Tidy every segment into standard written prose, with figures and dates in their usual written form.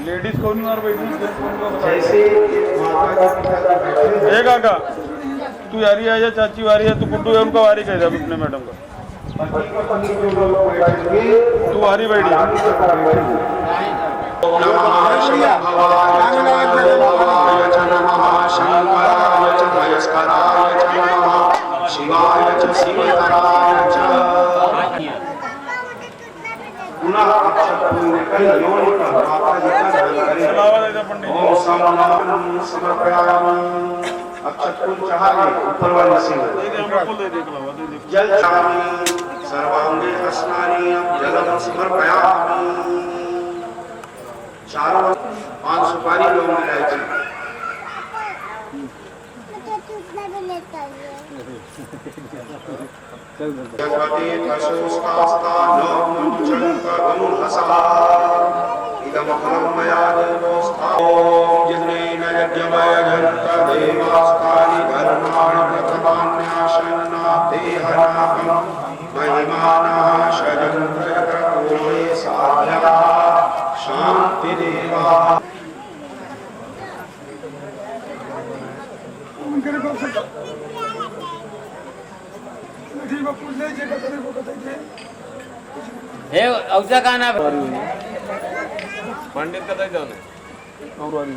Ladies कौन मार बैठी जैसे है काका तू यारी आ जा चाची वारी है तू गुड्डू है उनका वारी कह दे अपने मैडम का तू वारी बैठी शिवाय च शिवतराय च पुनः ऊपर वाले जल सर्वांगे स्नानीयं जलम समर्पयामि। चारों 5 सुपारी लोग मिलाए जगते पशुस्तास्ता लोकं चंकरुहसा इदं फलं मया देवोस्ता जिनेन यज्ञमयजन्त देवास्तानि धर्माणि प्रथमान्यासन्नादेहनाकं महिमानः षडङ्गपूर्णे साध्या शान्तिदेवा हे औजा का नाम पंडित का जाओ ना और वाली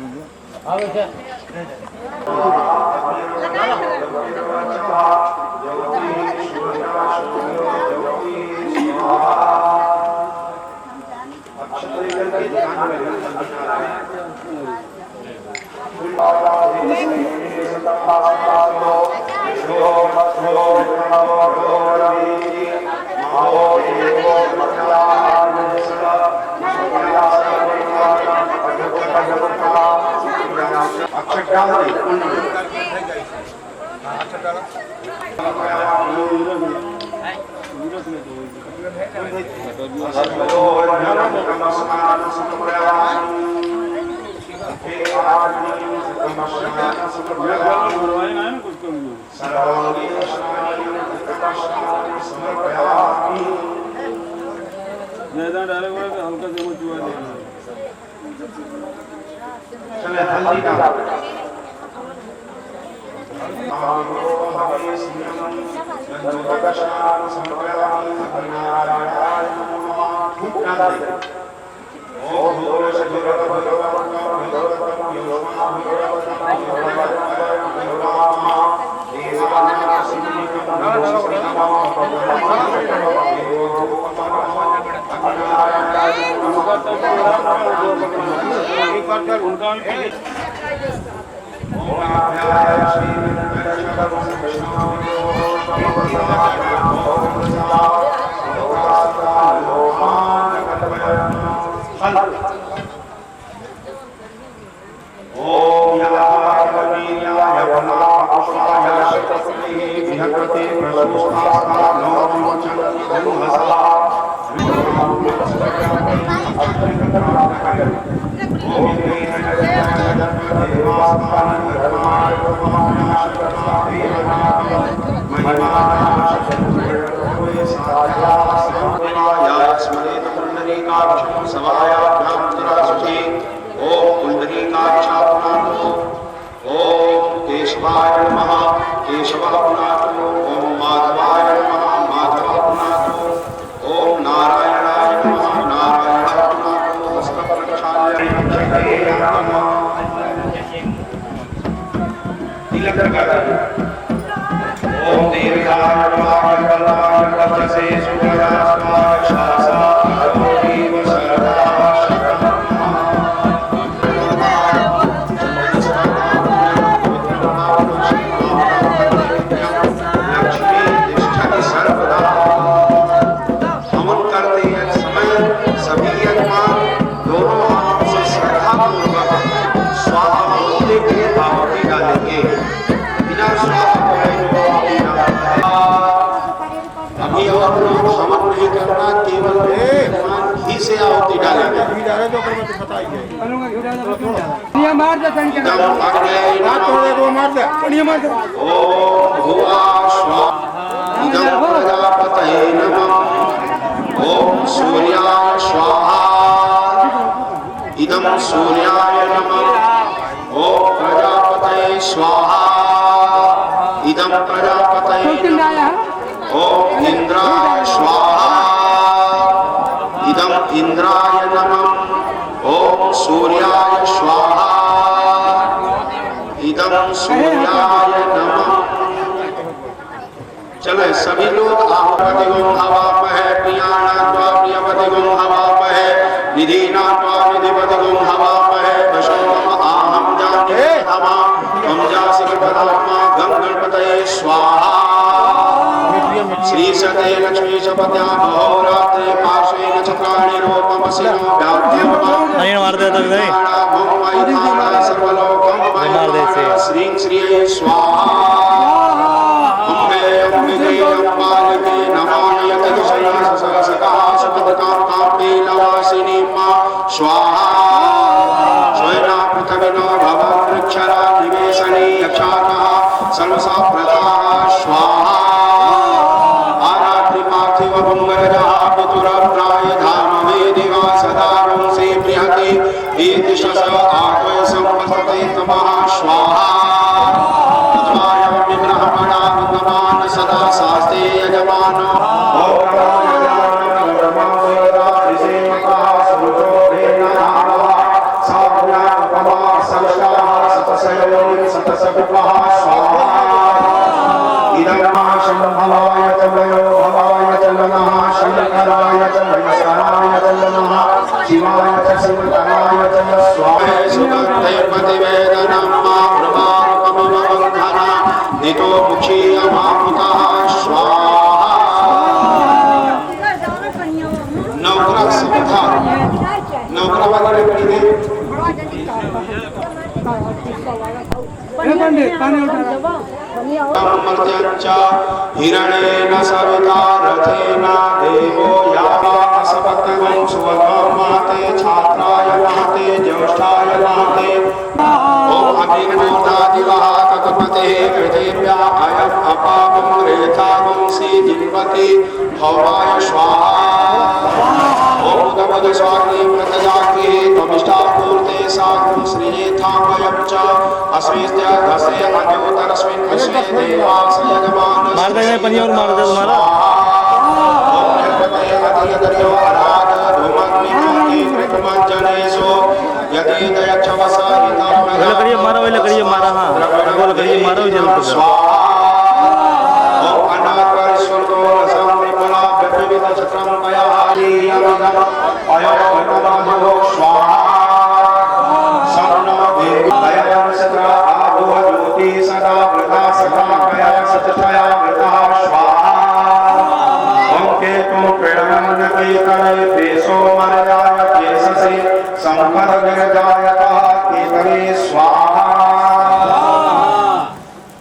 सूर्याय नमः ओम प्रजापतये स्वाहा इदं प्रजापतये नमः ओम इंद्राय स्वाहा इदं इंद्राय नमः ओम सूर्याय स्वाहा इदं सूर्याय नमः। चले सभी लोग आहपतिगुं हवामहे प्रियाणात्वा प्रियपतिगुं हवामहे निधीनात्वा निधिपतिगुं हवामहे वशोमम आहं जाने तमा त्वं जासि कृपदात्मा गं गणपतये स्वाहा। श्री सते लक्ष्मी शपथ्या अहोरात्रे पार्श्वे नक्षत्राणि रूपमसिनो व्याप्त्यं नहीं मार देता नहीं सर्वलोकं मार देते श्री श्री स्वाहा। अम्बिके नमानयते सहसका शपथकां काम्बे लवासिनी मा स्वाहा। स्वयना पृथ्विनो भववृक्षरा निवेशने यक्षाकः सर्वसाप्रदाः स्वाहा। आरात्रिपार्थिव पुंगरजः पितुरप्राय धामवे दिवा सदा वंशे बृहते इति शस आत्वय संपतते तमः स्वाहा। सदा शास्ते यजमानो शंभवाय च वयो भवाय च नमः शंकराय च महेश्वराय च नमः शिवाय च शिवतराय च स्वाहे सुगन्धैर्पतिवेदनं मा प्रभारूपमवन्धना नितो मुखी अमापुतः स्वाहा। नवग्रह समिधा नवग्रह वाले पढ़ी हिरणेन सविता रथेन देवो यावान सपत्तिगुं सुवगं माते छात्राय माते ज्येष्ठाय माते ओम अग्निमूर्धादिवः ककपते पृथिव्या अयम् अपावं रेथा वंशी जिन्वति भवाय स्वाहा। ओम उदमद स्वाग्नि प्रतजाग्नि त्वमिष्टापूर्ते साग्ं श्रीयेथामयं च अस्मिस्त्य धसे अद्योतरस्मिन् विश्वे देवास यजमानस्य मार देंगे पनी और मार दे तुम्हारा ओम यज्ञपते अतियदर्यो अराध धूमग्निमोति कृतमज्जनेषु यदि दयक्षवसा वही लकड़ी मारा हाँ वो लकड़ी मारा हुई जल स्वाहा। ओम अनाकर स्वर्गो रसं विपुला व्यपिविद चक्रं कयालीयमिदं अयोगनमो स्वाहा। सर्वनो देवी दयां सदा आभो ज्योति सदा वृथा सदा कया सचया वृथा स्वाहा। ओम केतु प्रणमन्यते करे पेशो मरजाय पेशसे संपद गिरजायतः केतवे स्वाहा।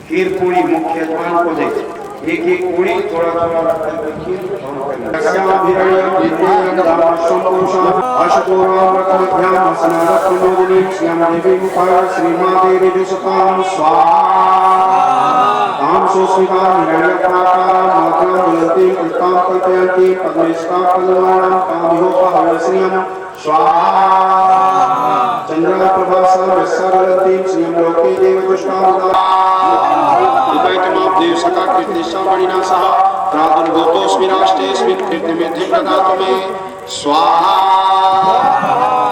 खीर पूरी मुख्य पान को दे एक एक पूरी थोड़ा थोड़ा देव सका कीर्तिशामणिना सह प्रादुर्भूतोऽस्मि राष्ट्रेऽस्मिन् कीर्तिमेधिं ददातु मे स्वाहा।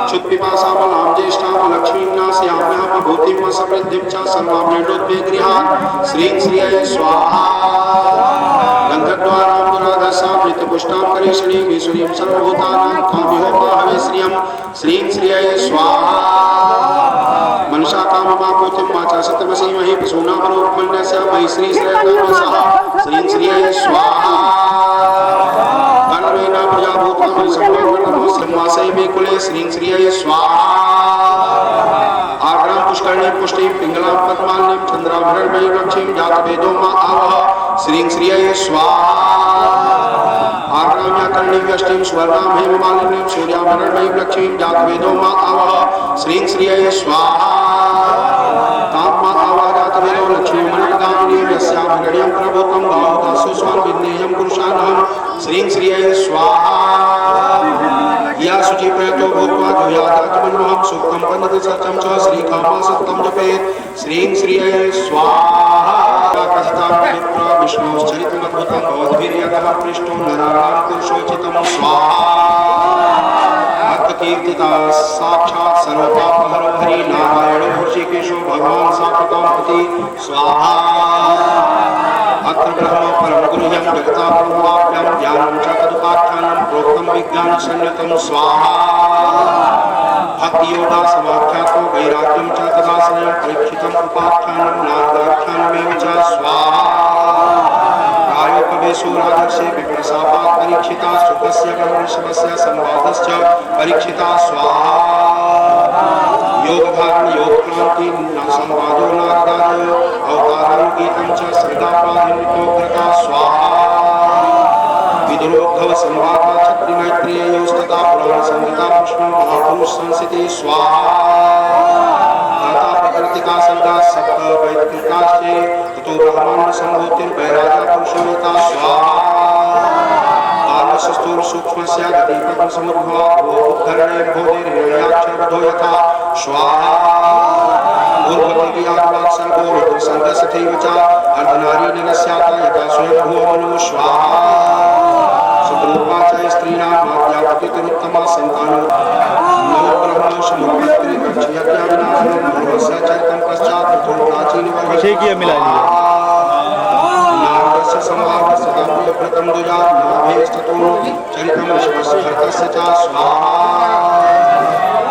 क्षुत्पिपासामलां ज्येष्ठां लक्ष्मीं नास्याम्यां भूतिं समृद्धिं च सर्वां मृडोद्वेगृहान् श्रीं श्रियै स्वाहा। गन्धद्वारां दुराधसां नित्यपुष्टां करेश्रीं ईश्वरीं सर्वभूतानां काम्योपाहवे श्रियं श्रीं श्रियै स्वाहा। मनसा काममापूतिं वाचा सत्यमसीमहि पशूनामरूपमन्यस्य मयि श्री श्रेयकामसः श्रीं श्रियै स्वाहा। कर्मेण प्रजाभूतं सम्भवो श्रीमासै मे कुले श्रीं श्रियै स्वाहा। आर्द्रां पुष्करणीं पुष्टिं पिङ्गलां पद्माल्यं चन्द्राभरणमयीं लक्ष्मीं जातवेदो मा आवह श्रीं श्रियै स्वाहा। आर्द्रां कर्णीं व्यष्टिं स्वर्णां हेममालिनीं सूर्याभरणमयीं लक्ष्मीं जातवेदो मा आवह श्रीं श्रियै स्वाहा। लक्ष्मी मनोगामिनी यस्याभिगण्यं प्रभुत्वं भावता सुस्वान् विज्ञेयं पुरुषाणां श्रीं श्रियै स्वाहा। या शुचि प्रयतो भूत्वा जुयादात्मन्महं सुक्तं पन्नति सत्यं च श्रीकामा सत्यं जपेत् श्रीं श्रिये स्वाहा कथितां विप्र विष्णोश्चरितमद्भुतं भवद्भिर्यतः पृष्ठो नराणां पुरुषोचितं स्वाहा कीर्तिता साक्षात् सर्वपापहरो हरि नारायणो ऋषिकेशो भगवान् साक्षात्पति स्वाहा अत्र ब्रह्म परम गुरुह्यं जगतापरमाप्यं ज्ञानं च तदुपाख्यानं प्रोक्तं विज्ञानसंयुतं स्वाहा भक्तियोगा समाख्यातो वैराग्यं च तदाश्रयं परीक्षितं उपाख्यानं नारदाख्यानमेव च स्वाहा प्रायोपवेशोराधस्य विप्रशापात् परीक्षिता सुखस्य ब्रह्मशवस्य संवादश्च परीक्षिता स्वाहा योगधारण योगक्रांति संवादो नारदाय अवतारं गीतं च श्रद्धाप्राधिनिकोग्रता स्वाहा विदुरोद्धव संवादा छत्रिमैत्रेयोस्तथा पुराण संहिता विष्णु महापुरुष संसिते स्वाहा प्रकृतिका संगा सप्त वैदिकाश्चे ततो ब्रह्मांड संभूतिर्वैराजा पुरुषोता स्वाहा बालशस्तूर सूक्ष्मस्य गतिपद्म समुद्भवा भूधरणे भोधिर्याक्षरबद्धो यथा स्वाहा ऊर्ध्वपदी आत्मा सर्गो रुद्रसर्गस्तथैव च अर्धनारी निरस्याता यथा स्वयं भुवनो स्वाहा सुखरूपा च स्त्रीणां माद्यापतिरुत्तमा सन्तानो नमो ब्रह्म समुपत्रि गच्छयत्याविनाशनं भगवस्य चरितं पश्चात् प्रथम प्राचीनवर्गे शेखिया मिला लिया नारदस्य संवादस्य ताम्बूलव्रतं दुजा नाभेस्ततो चरितं विश्वस्य भरतस्य च स्वाहा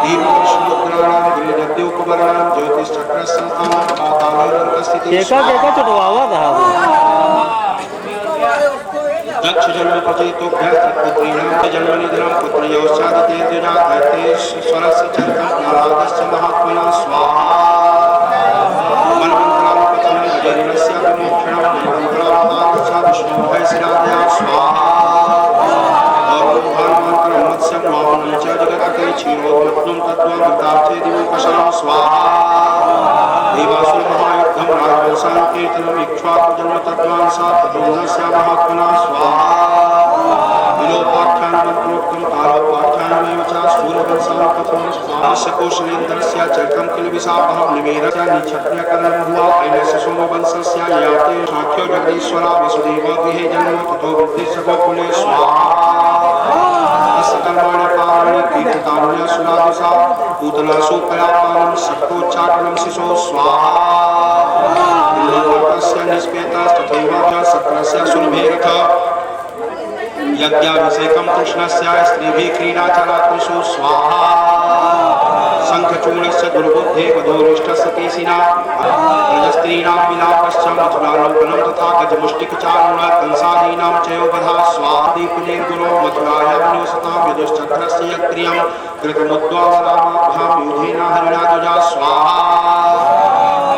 दीपश्मुद्राणां गिरिनद्योपवर्णां ज्योतिश्चक्रसंस्थानां पातालोकस्थितिः केका केका चटवा हुआ था दक्ष जन्म प्रचेतोभ्यस्तत्पुत्रीणां जन्मनिधनं पुत्र्योश्चादितेर्यजा दैत्येश्वरस्य चरितं नारदस्य महात्मना स्वाहा मनमन्त्रां पचनं गजरिणस्य विमोक्षणं मनमन्त्रावतारस्य विष्णुभयशिरादया स्वाहा अवरुद्धान्मन्त्रं मत्स्यं वामनं च जगत्पते क्षीरोद्मग्नं तत्त्वमृतार्थे दिवोपशां स्वाहा देवासुर महायुद्धं राजवंशानुकीर्तनं इक्ष्वाकुजन्म तत्त्वान् सात्वतोऽन्नस्य महात्मना स्वाहा विलोपाख्यानं प्रोक्तं कालोपाख्यानमेव च सूर्यवंशानुकथनं स्वाहास्य कौशलेन्द्रस्य चरितं किल विशापहं निवेदस्य निक्षत्रियकरणं हुआ ऐनस्य सोमवंशस्य याते साख्यो जगदीश्वरा वसुदेव गृहे जन्म ततो वृद्धिश्च गोकुले स्वाहा सकर्माणि पावनि कीर्तितान्य सुरादिशा पूतनासु पयापानं शक्तोच्चाटनं शिशो स्वाहा इंद्रलोकस्य निष्पेतस्तथैव च सक्रस्य सुलभेरथ यज्ञाभिषेकं कृष्णस्य स्त्रीभिः क्रीडाचरात्रिषु स्वाहा शङ्खचूर्णस्य दुर्बुद्धे वधूरिष्ठस्य केशिना रजस्त्रीणां विलापश्च मथुरालोकनं तथा गजमुष्टिकचारुण कंसादीनां च योगधा स्वादीपुनेर्गुरो मथुरायां निवसतां विदुश्चक्रस्य यत्क्रियं कृतमुद्वासरामाभ्यां युधेन हरिणादुजा स्वाहा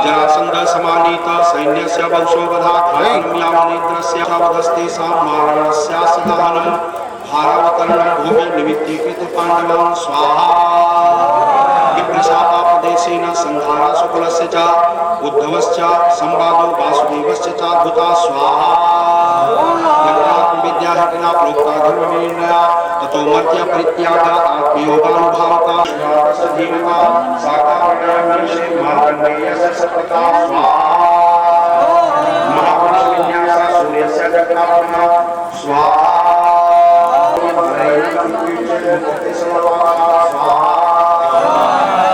जरासन्धसमानीत सैन्यस्य वंशोवधात् यावनेन्द्रस्य वधस्तेषां मारणस्यास्य दहनं भारावतरणं भूमि निमित्तीकृत पाण्डवान् स्वाहा विप्रशापापदेशेन संहारा शुक्लस्य च उद्धवश्च संवादो वासुदेवस्य च अद्भुता स्वाहा यज्ञात्मविद्या हेतुना प्रोक्ता धर्मनिर्णया ततो मर्त्य परित्यागा आत्मयोगानुभावता स्वाहास्य जीवता साकारण्यमनिषे मार्कण्डेयस्य सत्पथा स्वाहा महापुरुषविन्यासा सूर्यस्य जगन्नाथना स्वाहा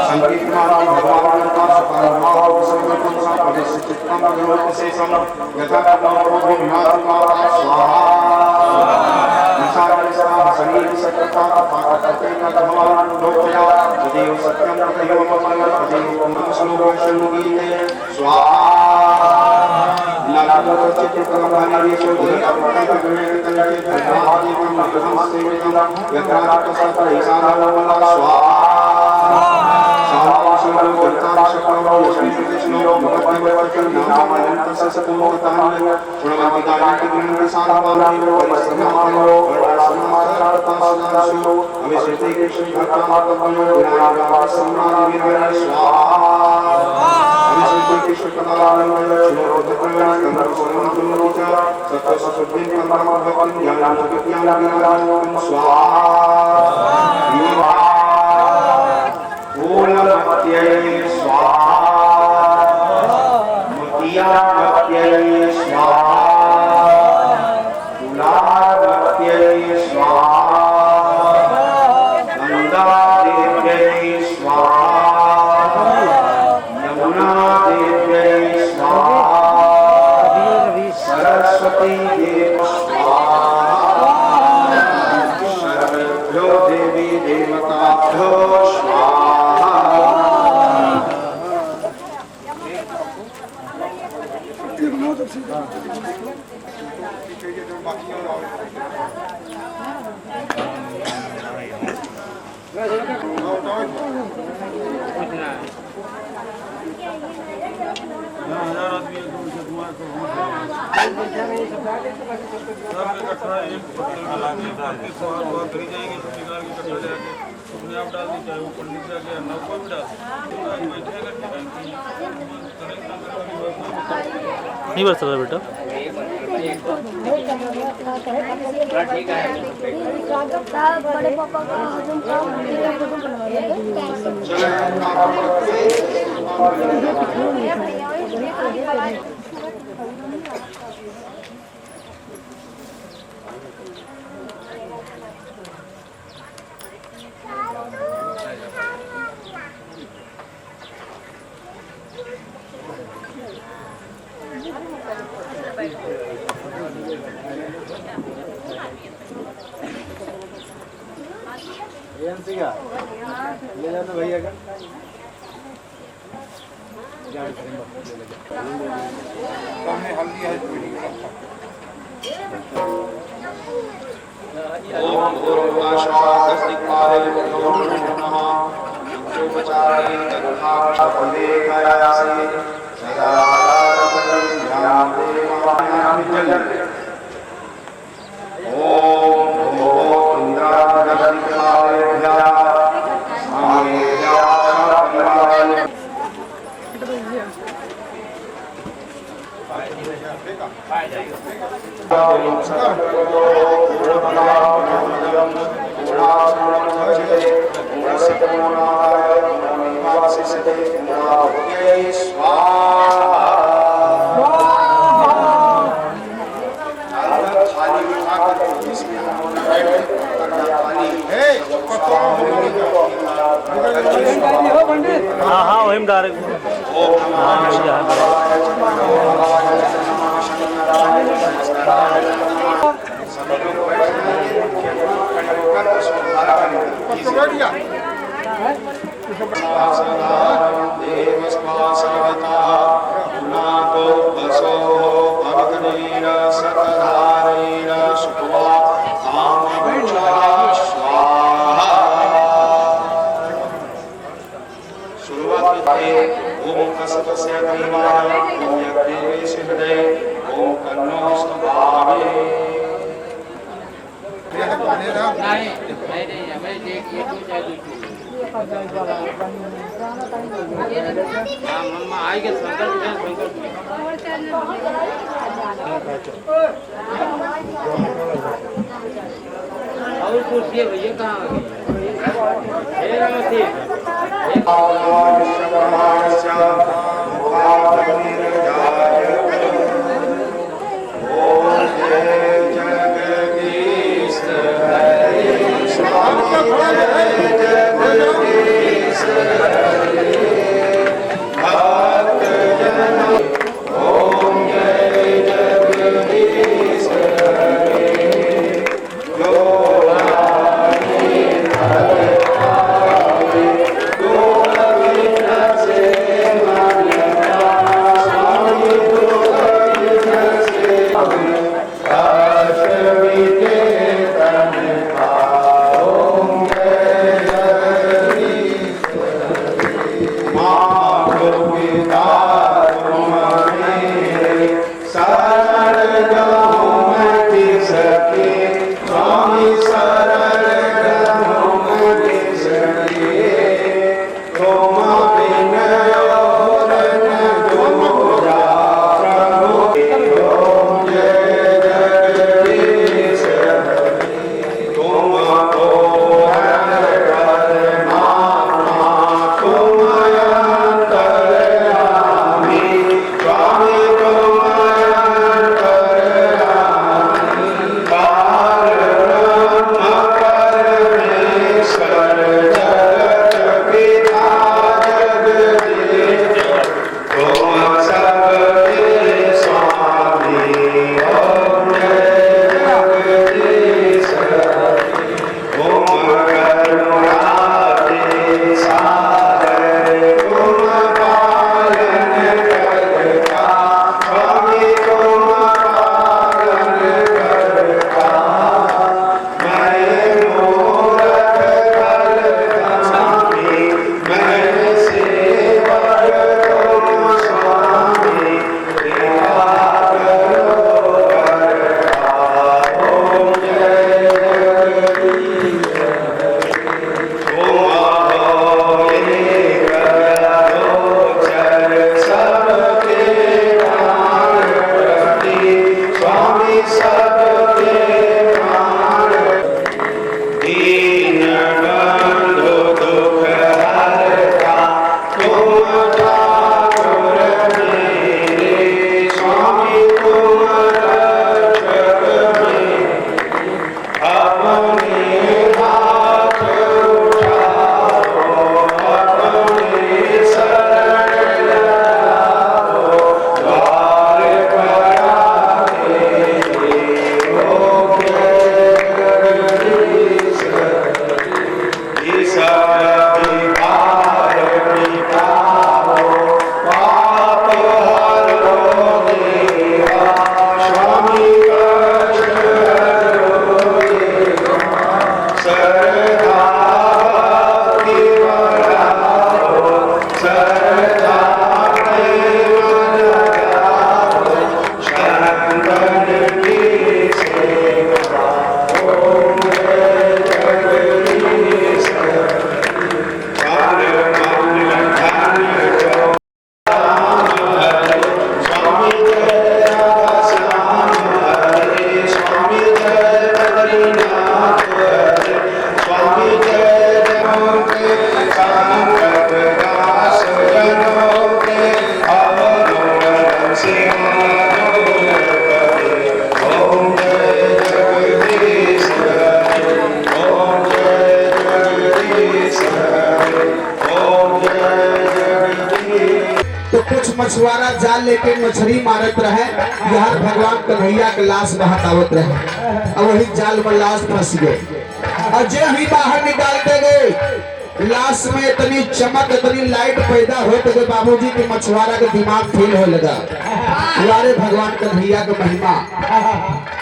संकीर्तनानि भगवानन्ता सुपरमाहो संगतं सापदेस्य चित्तं भगवतसेसं यथा कर्मो विनाशमाता स्वाहा निशाचरिष्ठा शरीरसत्ता तथा कथेन भगवान् लोकया तदेव सत्यं तथैव ममं तदेव पुनः श्लोकशृङ्गीते स्वाहा नारदचित्रकलाभानिवेशो देवतापतिगुणेतनचे धर्मादेवं मृगं सेवितं यत्राचकसत्रैसानमला स्वाहा सावासुरो जगताशक्रो यशनिकृष्णो मगद्यवचनं नामायन्तस्य सतोमतानि गुणवन्तिदायन्ति गुणविसारवानेव परिश्रमानो वर्णासमाचारतासदासु अविश्रुते कृष्णभक्तात्मनो गुणानां सम्मानवीर्य स्वाहा नहीं बच सकता बेटा। बड़े पापा का हजम का ले जाना भैया का हल्दी है ओम पूर्वाशास्तिकाले नमः उपचारे तद्भाषपदे कयासि सदा ध्यान देवानां ओम इंद्रादशिकाले हाँ हाँ वही में डायरेक्ट ओम कसपस्य देवाय ओम यज्ञे सिद्धे ओम कन्नो स्तवामे भैया कहाँ Om मछुआरा जाल लेके मछली मारत रहे, यहाँ भगवान कन्हैया के लाश बहकावत रहे और वही जाल में लाश फंस गए। और जो ही बाहर निकालते गए लाश में इतनी चमक इतनी लाइट पैदा हो तो बाबूजी के मछुआरा का दिमाग फेल हो लगा। यारे भगवान कन्हैया का महिमा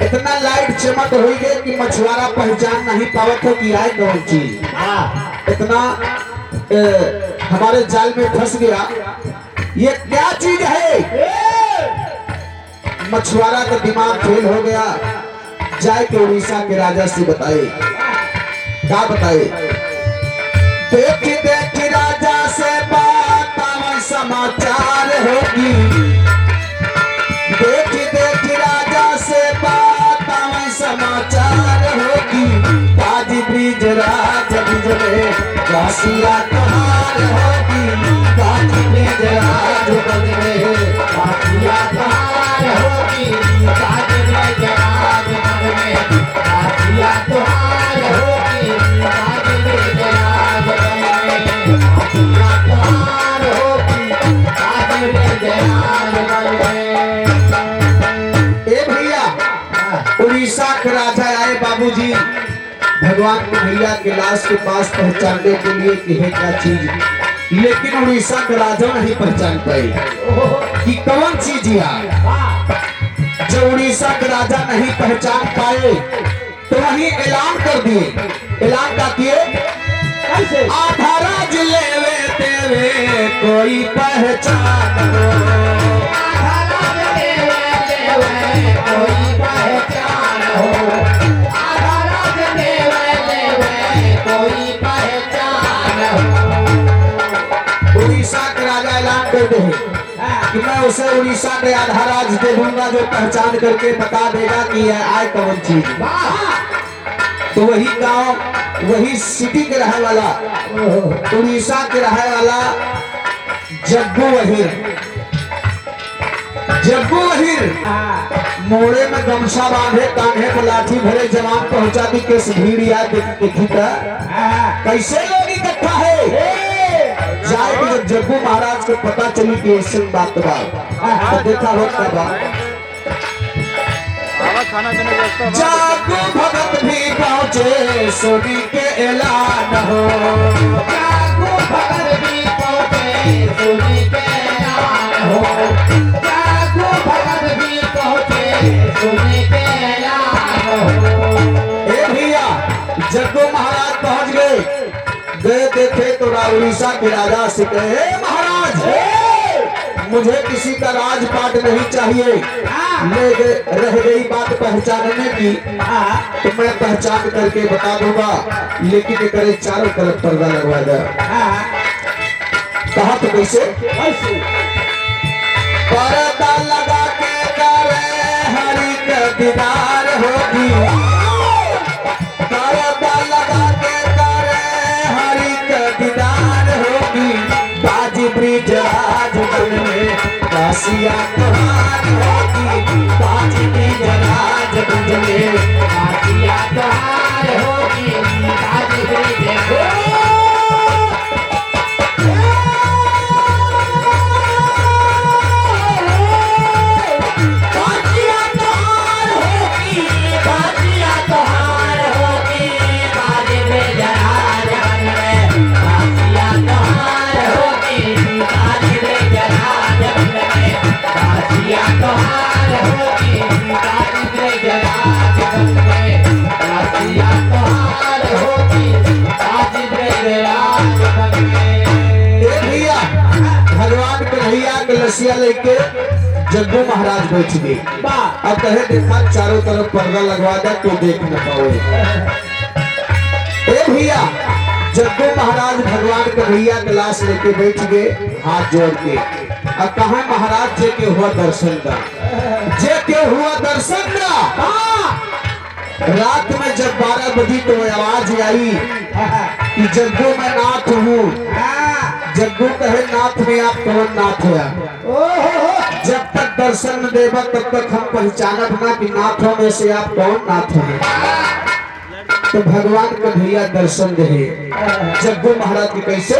इतना लाइट चमक हो गई कि मछुआरा पहचान नहीं पावत हो कि आए कौन चीज। इतना हमारे जाल में फंस गया, ये क्या चीज है। मछुआरा का दिमाग फेल हो गया, जाए के उड़ीसा के राजा से बताए। क्या बताए? देखी देखी राजा से बात समाचार होगी, देखी देखी राजा से बात समाचार होगी। ताजी ब्रिज राज ब्रिज में काशिया कहार होगी, ताजी ब्रिज राज ब्रिज में काशिया कहार होगी, ताजी ब्रिज राज ब्रिज में काशिया कहार होगी, ताजी ब्रिज राज ब्रिज में काशिया कहार होगी, ताजी ब्रिज राज ब्रिज में। ए भैया उड़ीसा के राजा आए बाबूजी भगवान कन्हैया के लाश के पास पहचानने के लिए कि है क्या चीज, लेकिन उड़ीसा के राजा नहीं पहचान पाए कि कौन चीज है। जब उड़ीसा के राजा नहीं पहचान पाए तो वहीं ऐलान कर दिए। ऐलान क्या किए? आधा राज लेवे तेरे कोई पहचान हो, आधा राज लेवे तेरे कोई पहचान हो, आधा राज लेवे तेरे कोई पहचान हो। उड़ीसा के राजा ऐलान कर दे कि मैं उसे उड़ीसा के आधा राज दे दूंगा जो पहचान करके बता देगा कि यह आए कौन चीज। तो वही गांव वही सिटी के रहने वाला उड़ीसा के रहने वाला जग्गू वहीर, जग्गू वहीर मोड़े में गमछा बांधे कान्हे पर लाठी भरे जवान पहुंचा दी के भीड़ याद देखी कैसे लोग इकट्ठा है। जाए कि जब जग्गू महाराज को पता चली कि ऐसे बात तो देखा होता बात जागो भगत भी पहुंचे सोनी के ऐलान हो, जागो भगत भी पहुंचे सोनी के ऐलान हो, जागो भगत भी पहुंचे सोनी के ऐलान हो। ए भैया जग्गू महाराज पहुंच गए देखे तो उड़ीसा के राजा से कहे महाराज मुझे किसी का राजपाट नहीं चाहिए, रह गई बात पहचानने की तो मैं पहचान करके बता दूंगा, लेकिन करे चारों तरफ पर्दा लगवा दे। कहा तो कैसे? पर्दा लगा के करे हरि का दीदार होगी, पर्दा लगा के करे हरि का दीदार होगी। ताजी ब्रिज राज में काशिया कहार होगी, ताजी ब्रिज राज में काशिया कहार होगी, ताजी ब्रिज लसिया लेके जग्गू महाराज बैठ गए। अब कहे देखा चारों तरफ पर्दा लगवा दे तो देख न पाओ। ए भैया जग्गू महाराज भगवान कन्हैया के लाश लेके बैठ गए हाथ जोड़ के। अब कहा महाराज जे के हुआ दर्शन का, जे के हुआ दर्शन का। रात में जब 12 बजी तो आवाज आई कि जग्गू मैं नाथ हूँ। जग्गू कहे नाथ में आप कौन नाथ है? जब तक दर्शन न देवा तब तक हम पहचानब ना कि नाथों में से आप कौन नाथ हैं। तो भगवान कन्हैया दर्शन दे। जग्गू महाराज की कैसे?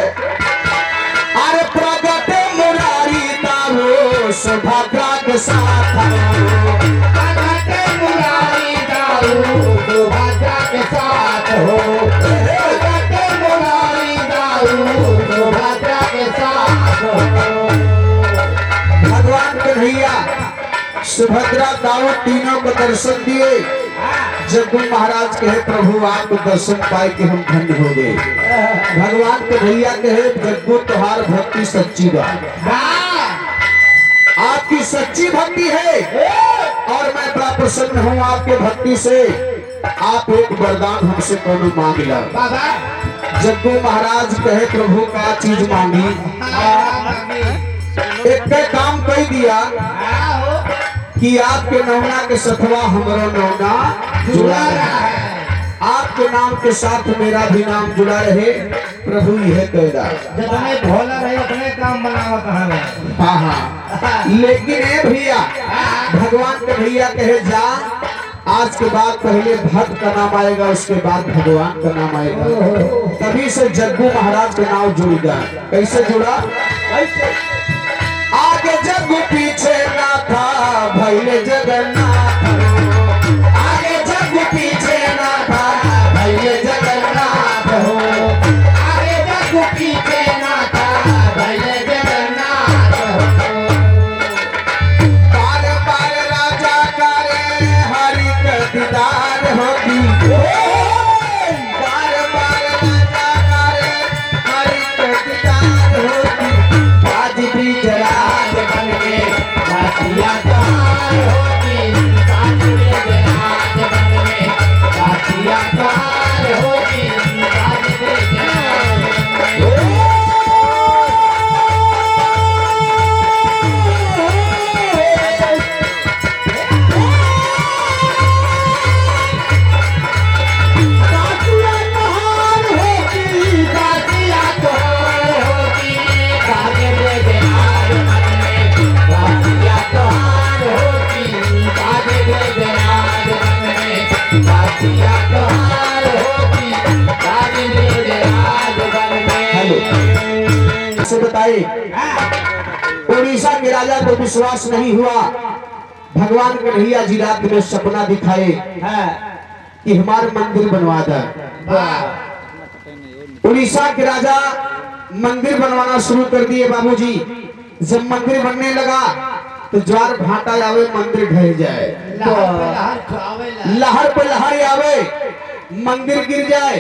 अरे प्रगटे मुरारी तारो सुभद्रा के साथ हो भगत मुरारी दाऊ सुभद्रा के साथ हो भगत मुरारी दाऊ सुभद्रा के साथ हो। भगवान कन्हैया सुभद्रा दाऊ तीनों को दर्शन दिए। जग्गू महाराज कहे प्रभु आपको दर्शन पाए कि हम धन्य हो गए। भगवान कन्हैया कहे जग्गू तुहार भक्ति सच्ची बात, आपकी सच्ची भक्ति है और मैं बड़ा प्रसन्न हूँ आपके भक्ति से। आप एक वरदान हमसे कोनो मांग ला। जग्गू महाराज कहे प्रभु का चीज मांगी। एक काम कह दिया कि आपके नौना के सथवा हमारा नौना जुड़ा रहा है, आपके नाम के साथ मेरा भी नाम जुड़ा रहे। प्रभु यह कहदा जितने भोला रहे अपने काम बनावा कहाँ। हाँ हाँ, लेकिन ए भैया भगवान के भैया कहे जा आज के बाद पहले भक्त का नाम आएगा, उसके बाद भगवान का नाम आएगा। तभी से जग्गू महाराज का नाम जुड़ेगा। कैसे जुड़ा? आगे जग्गू पीछे ना था भैले जगन्नाथ, आगे जग्गू पीछे ना था भैले जगन्नाथ हो, आगे जग्गू पीछे ना था भैले जगन्नाथ हो। बार बार राजा करे हरि का दीदार होती, बार बार राजा करे हरि का दीदार होती। आज भी जराज बन के काशिया कहार होती, आज भी जराज बन के काशिया कहार होती, आज भी जराज बन के। बताए उड़ीसा के राजा को विश्वास नहीं हुआ। भगवान कन्हैया जी रात में सपना दिखाए कि हमारे मंदिर बनवा दे। उड़ीसा के राजा मंदिर बनवाना शुरू कर दिए बाबूजी। जब मंदिर बनने लगा तो ज्वार भाटा आवे मंदिर ढह जाए, लहर पे लहर आवे मंदिर गिर जाए।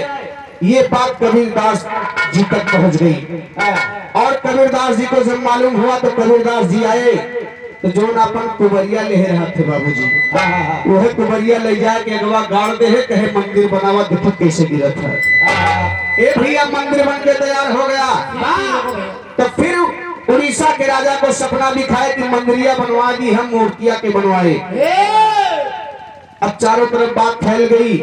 ये बात कबीरदास जी तक पहुंच गई और कबीरदास जी को जब मालूम हुआ तो कबीरदास जी आए तो जो अपन कुबरिया ले रहा थे बाबूजी, वह कुबरिया ले जाए के अगवा गाड़ दे कहे मंदिर बनावा देखो कैसे गिरत है। ए भैया मंदिर बन के तैयार हो गया। तो फिर उड़ीसा के राजा को सपना दिखाए कि मंदिरिया बनवा दी, हम मूर्तियां के बनवाए। अब चारों तरफ बात फैल गई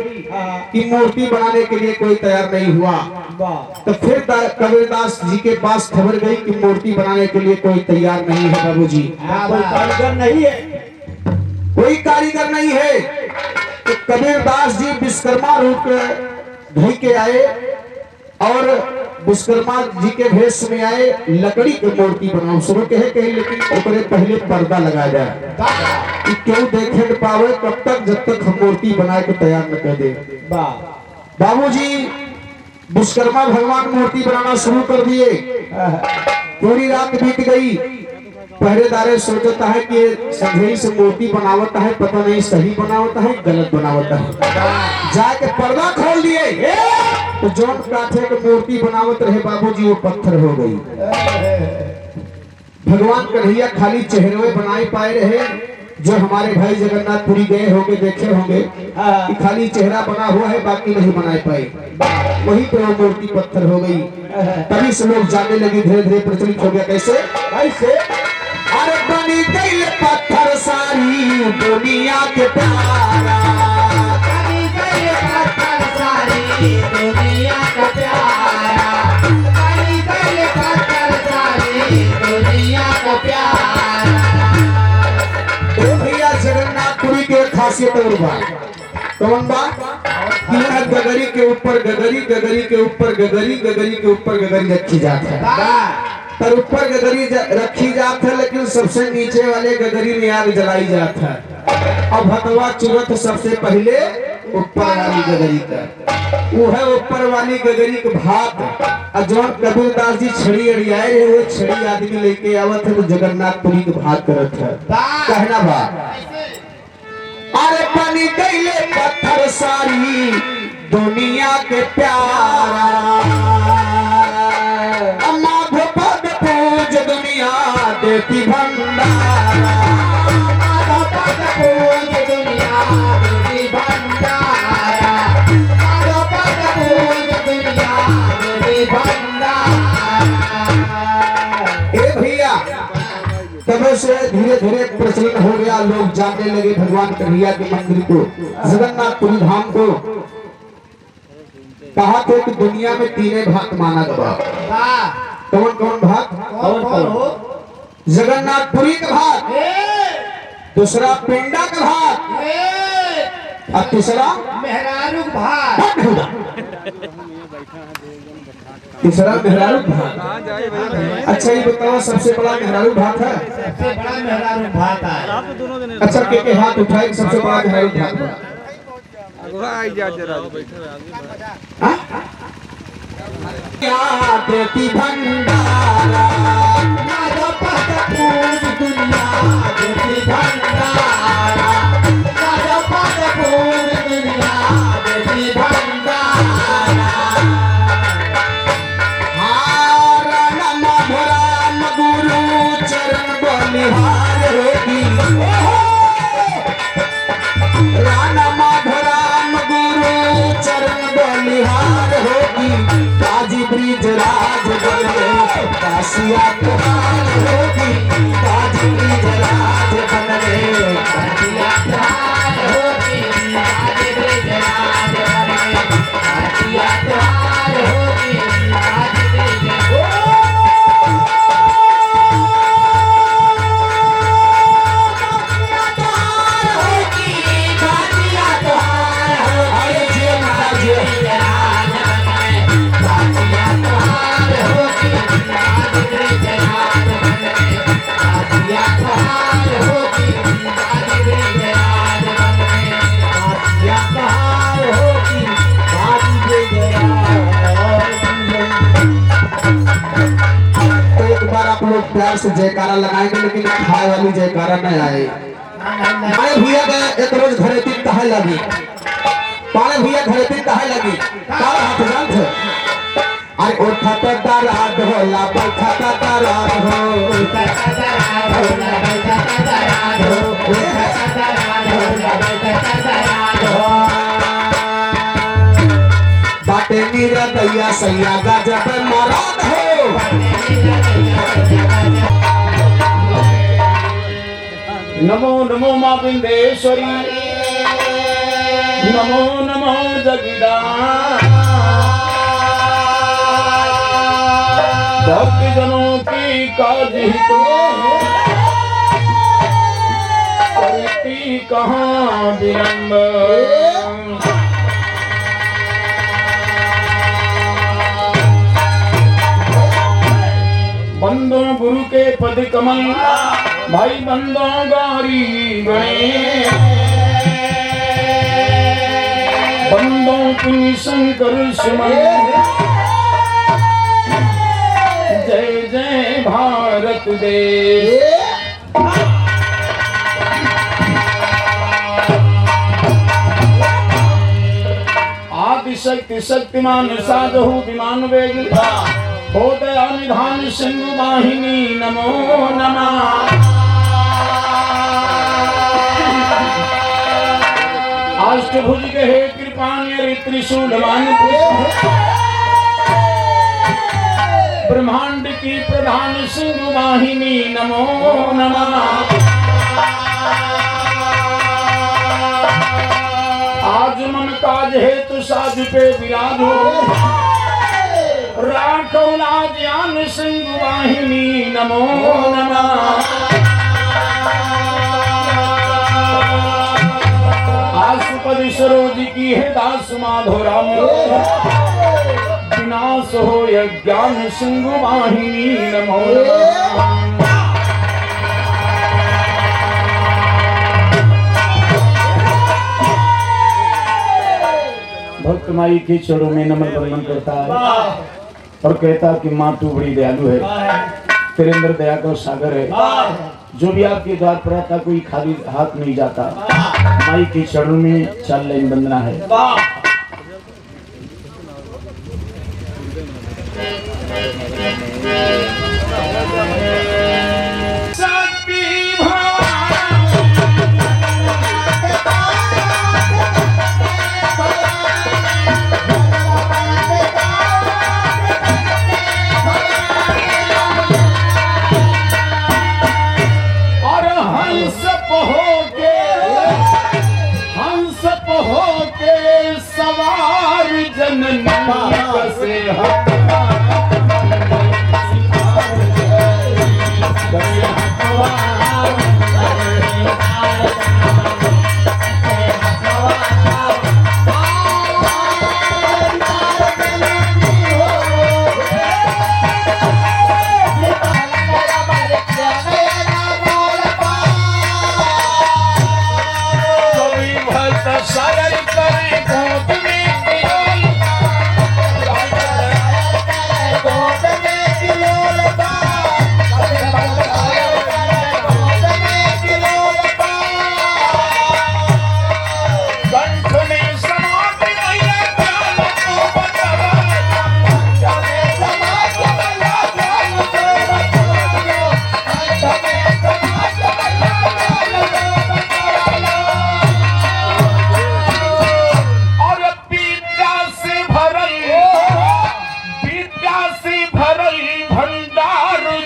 कि मूर्ति बनाने के लिए कोई तैयार नहीं हुआ। तो फिर कबीरदास जी के पास खबर गई कि मूर्ति बनाने के लिए कोई तैयार नहीं है बाबूजी, कोई कारीगर नहीं है, कोई कारीगर नहीं है। तो कबीरदास जी विश्वकर्मा रूप धोई के आए और विश्वकर्मा जी के भेष में आए। लकड़ी की मूर्ति बनाओ शुरू कहे लेकिन ओकरे पहले पर्दा लगा जाए कि क्यों देखे न पावे कब तक जब तक हम मूर्ति बनाए के तैयार न कर दे। बाबूजी विश्वकर्मा भगवान मूर्ति बनाना शुरू कर दिए। पूरी रात बीत गई। पहरेदारे सोचता है कि संघई से मूर्ति बनावता है, पता नहीं सही बनावता है गलत बनावता है। जाके पर्दा खोल दिए तो जोन काठे के मूर्ति बनावत रहे बाबूजी वो पत्थर हो गई। भगवान कन्हैया खाली चेहरे बनाए पाए रहे। जो हमारे भाई जगन्नाथपुरी गए होंगे देखे होंगे कि खाली चेहरा बना हुआ है, बाकी नहीं बनाए पाए। वहीं पे वो मूर्ति पत्थर हो गई। तभी से लोग जाने लगे, धीरे धीरे प्रचलित हो गया। कैसे कैसे अरे बनी गई पत्थर सारी दुनिया के प्यारा, बनी गई पत्थर सारी दुनिया का प्यारा, बनी गई पत्थर सारी दुनिया का प्यारा। तो भैया जगन्नाथपुरी के खासियत और बात कौन बात कि यहाँ गगरी के ऊपर गगरी, गगरी के ऊपर गगरी, गगरी के ऊपर गगरी रखी जाती है। तर ऊपर गगरी रखी जात है, लेकिन सबसे नीचे वाले गगरी में आग जलाई जात है। अब भतवा चुरत सबसे पहले ऊपर वाली गगरी का, वो है ऊपर वाली गगरी के भात। और जौन कबीरदास जी छड़ी अड़ियाए रहे, वो छड़ी आदमी लेके आवत है तो जगन्नाथपुरी के भात करत है। कहना बात, अरे बनी गईले पत्थर सारी दुनिया के प्यारा, माध पद पूज दुनिया देती भंडारा, माध पद पूज दुनिया देती भंडारा, माध पद पूज दुनिया देती भंडारा। ए भैया, तब से धीरे धीरे प्रचलन हो गया, लोग जानने लगे भगवान कन्हैया के मंदिर को, जगन्नाथपुरी धाम को। कहा थे कि दुनिया में तीन भाग माना गया। कौन कौन भाग? कौन कौन? जगन्नाथपुरी का भाग, दूसरा पिंडा का भाग, और तीसरा मेहरारू भाग। तीसरा मेहरारू भाग। अच्छा ये बताओ सबसे बड़ा मेहरारू भाग है? सबसे बड़ा मेहरारू भाग है। अच्छा के हाथ उठाए सबसे बड़ा मेहरारू भाग है? देती भंडारा, माध पद पूज दुनिया देती भंडारा, माध पद पूज दुनिया देती भंडारा। राम राम गुरु चरण बलिहार होगी, राम गुरु चरण बलिहार होगी, काजी ब्रिज राज बने काशिया तुहार होगी, काजी ब्रिज राज बने काशिया तुहार होगी, काजी ब्रिज राज बने काशिया तुहार होगी, काजी ब्रिज प्यार से जयकारा लगाएंगे, लेकिन खाए वाली जयकारा नहीं आए। पाए भैया का एक रोज घरे तीन कहे लगी, पाए भैया घरे तीन कहे लगी, काल हाथ जान थे, अरे उठा तो दराद होला, बैठा तो दराद हो, उठा तो दराद होला, बैठा तो दराद हो, उठा तो दराद होला, बैठा तो दराद हो। बाटे मीरा दैया सैया गजब मराद हो, नमो नमो माँ बिंदेश्वरी, नमो नमो जगदा, भक्तजनों की काज हित में करती कहाँ विलंब, बंदों गुरु के पद कमल, भाई बंदों गौरी गणे, बंदों की शंकर सुमन, जय जय भारत देश। आदिशक्ति शक्तिमान साधु विमान वेग, हो दया निधान सिंधु वाहिनी नमो नमः। अष्टभुज के हे कृपाण्य त्रिशूलवान, ब्रह्मांड की प्रधान सिंधु वाहिनी नमो नमः। आज मन काज हेतु साज पे विराजो, राखो लाज्ञान सिंधु वाहिनी नमो नमः। आशुपति सरोज की है दास माधो राम, नाश हो ज्ञान सिंधु वाहिनी नमो नमः। भक्त माई के चरणों में नमन वंदन करता है और कहता कि माँ तू बड़ी दयालु है, तेरे अंदर दया का सागर है। जो भी आपके द्वार पर आता कोई खाली हाथ नहीं जाता। माई के चरणों में 4 लाइन वंदना है। सवार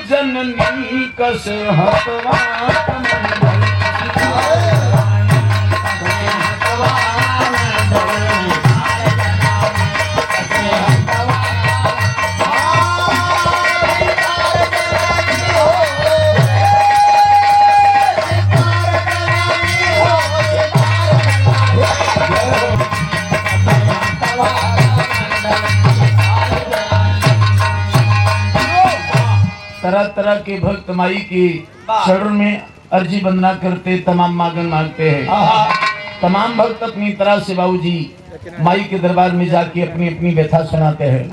जननी कसे कस हतवा तरह तरह के भक्त माई की शरण में अर्जी वंदना करते, तमाम मांगन मांगते हैं। तमाम भक्त अपनी तरह से बाबू जी माई के दरबार में जाके अपनी अपनी व्यथा सुनाते हैं।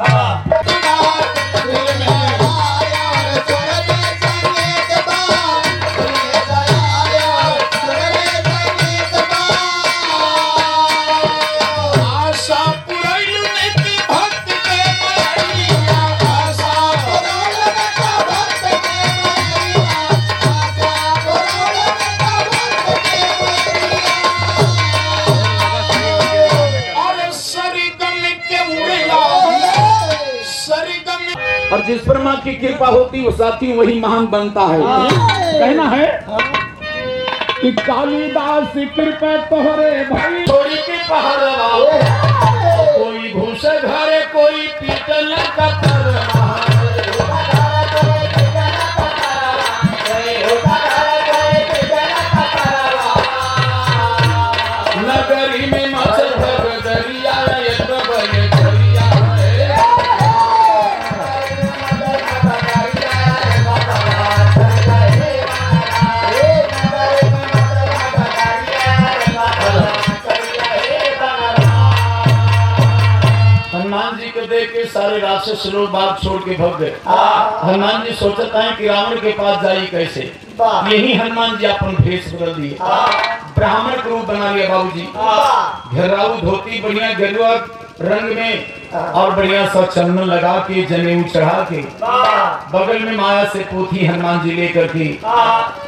और जिस पर माँ की कृपा होती वो साथी वही महान बनता है। कहना है कि कालिदास कृपा तोहरे भाई थोड़ी के पहाड़ कोई घूस घरे कोई पीतल कतर नगरी में मच्छर भर दरिया एक बड़े दरिया हनुमान जी को देख के सारे राक्षस लोग बात छोड़ के भाग गए। हनुमान जी सोचता है कि रावण के पास जाइए कैसे। यही हनुमान जी अपन भेष बदल दिए, ब्राह्मण को रूप बना लिया बाबूजी। घेराऊ धोती बढ़िया गेरुआ रंग में और बढ़िया सा चंदन लगा के जनेऊ चढ़ा के बगल में माया से पोथी हनुमान जी लेकर के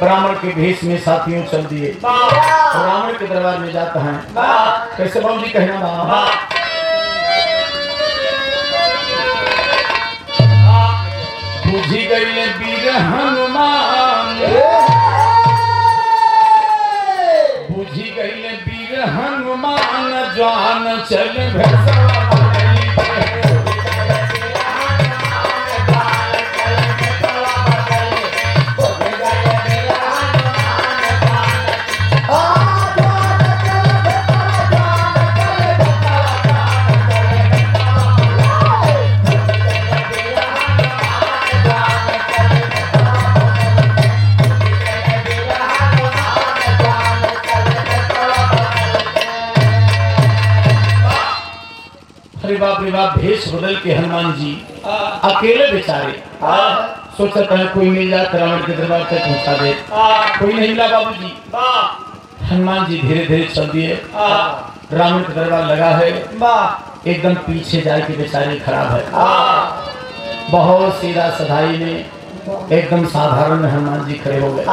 ब्राह्मण के भेष में साथियों चल दिए। ब्राह्मण के दरबार में जाता है। कैसे बाबूजी कहना बुझी गई वीर हनुमान, बुझी गई वीर हनुमान जान चल भैसा अरे बाप रे बाप, भेष बदल के हनुमान जी अकेले बेचारे सोचता है कोई मिल जाए तो रावण के दरबार तक पहुंचा दे। कोई नहीं मिला बाबूजी। हनुमान जी धीरे धीरे चल दिए। रावण का दरबार लगा है, एकदम पीछे जाके बेचारे खराब है। बहुत सीधा सधाई में एकदम साधारण में हनुमान जी खड़े हो गए।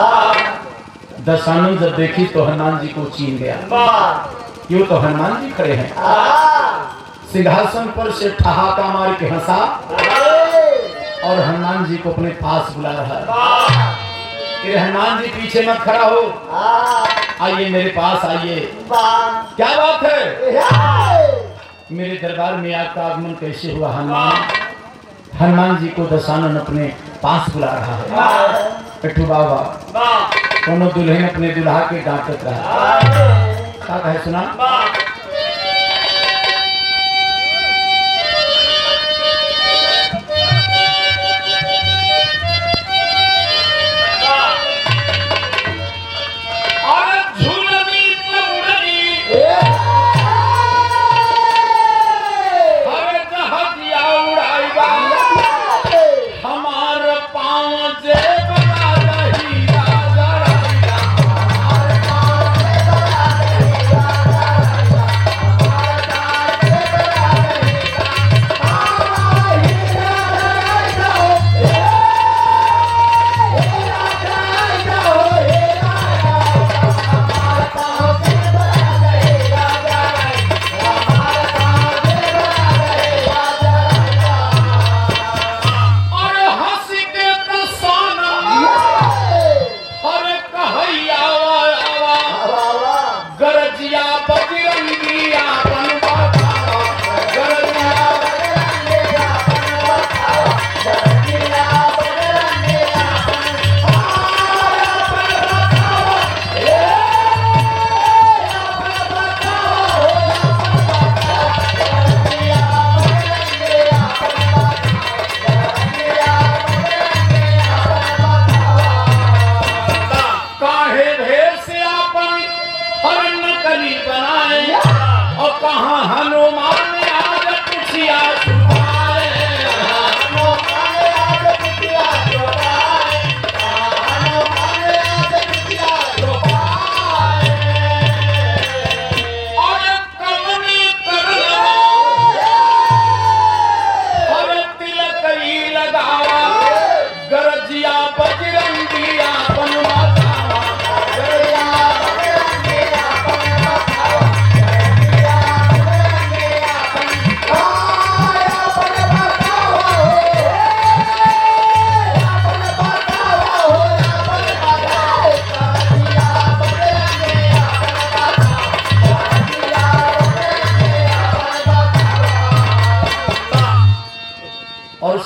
दशानन जब देखी तो हनुमान जी को चीन गया, क्यों तो हनुमान जी खड़े हैं। सिंहासन पर से ठहाका मार के हंसा और हनुमान जी को अपने पास बुला रहा है कि हनुमान जी पीछे मत खड़ा हो, आइए मेरे पास आइए। क्या बात है, मेरे दरबार में आपका आगमन कैसे हुआ हनुमान? हनुमान जी को दशानन अपने पास बुला रहा है। पिट्ठू बाबा दोनों दुल्हन अपने दुल्हा के डांटत रहा। क्या कहे सुना?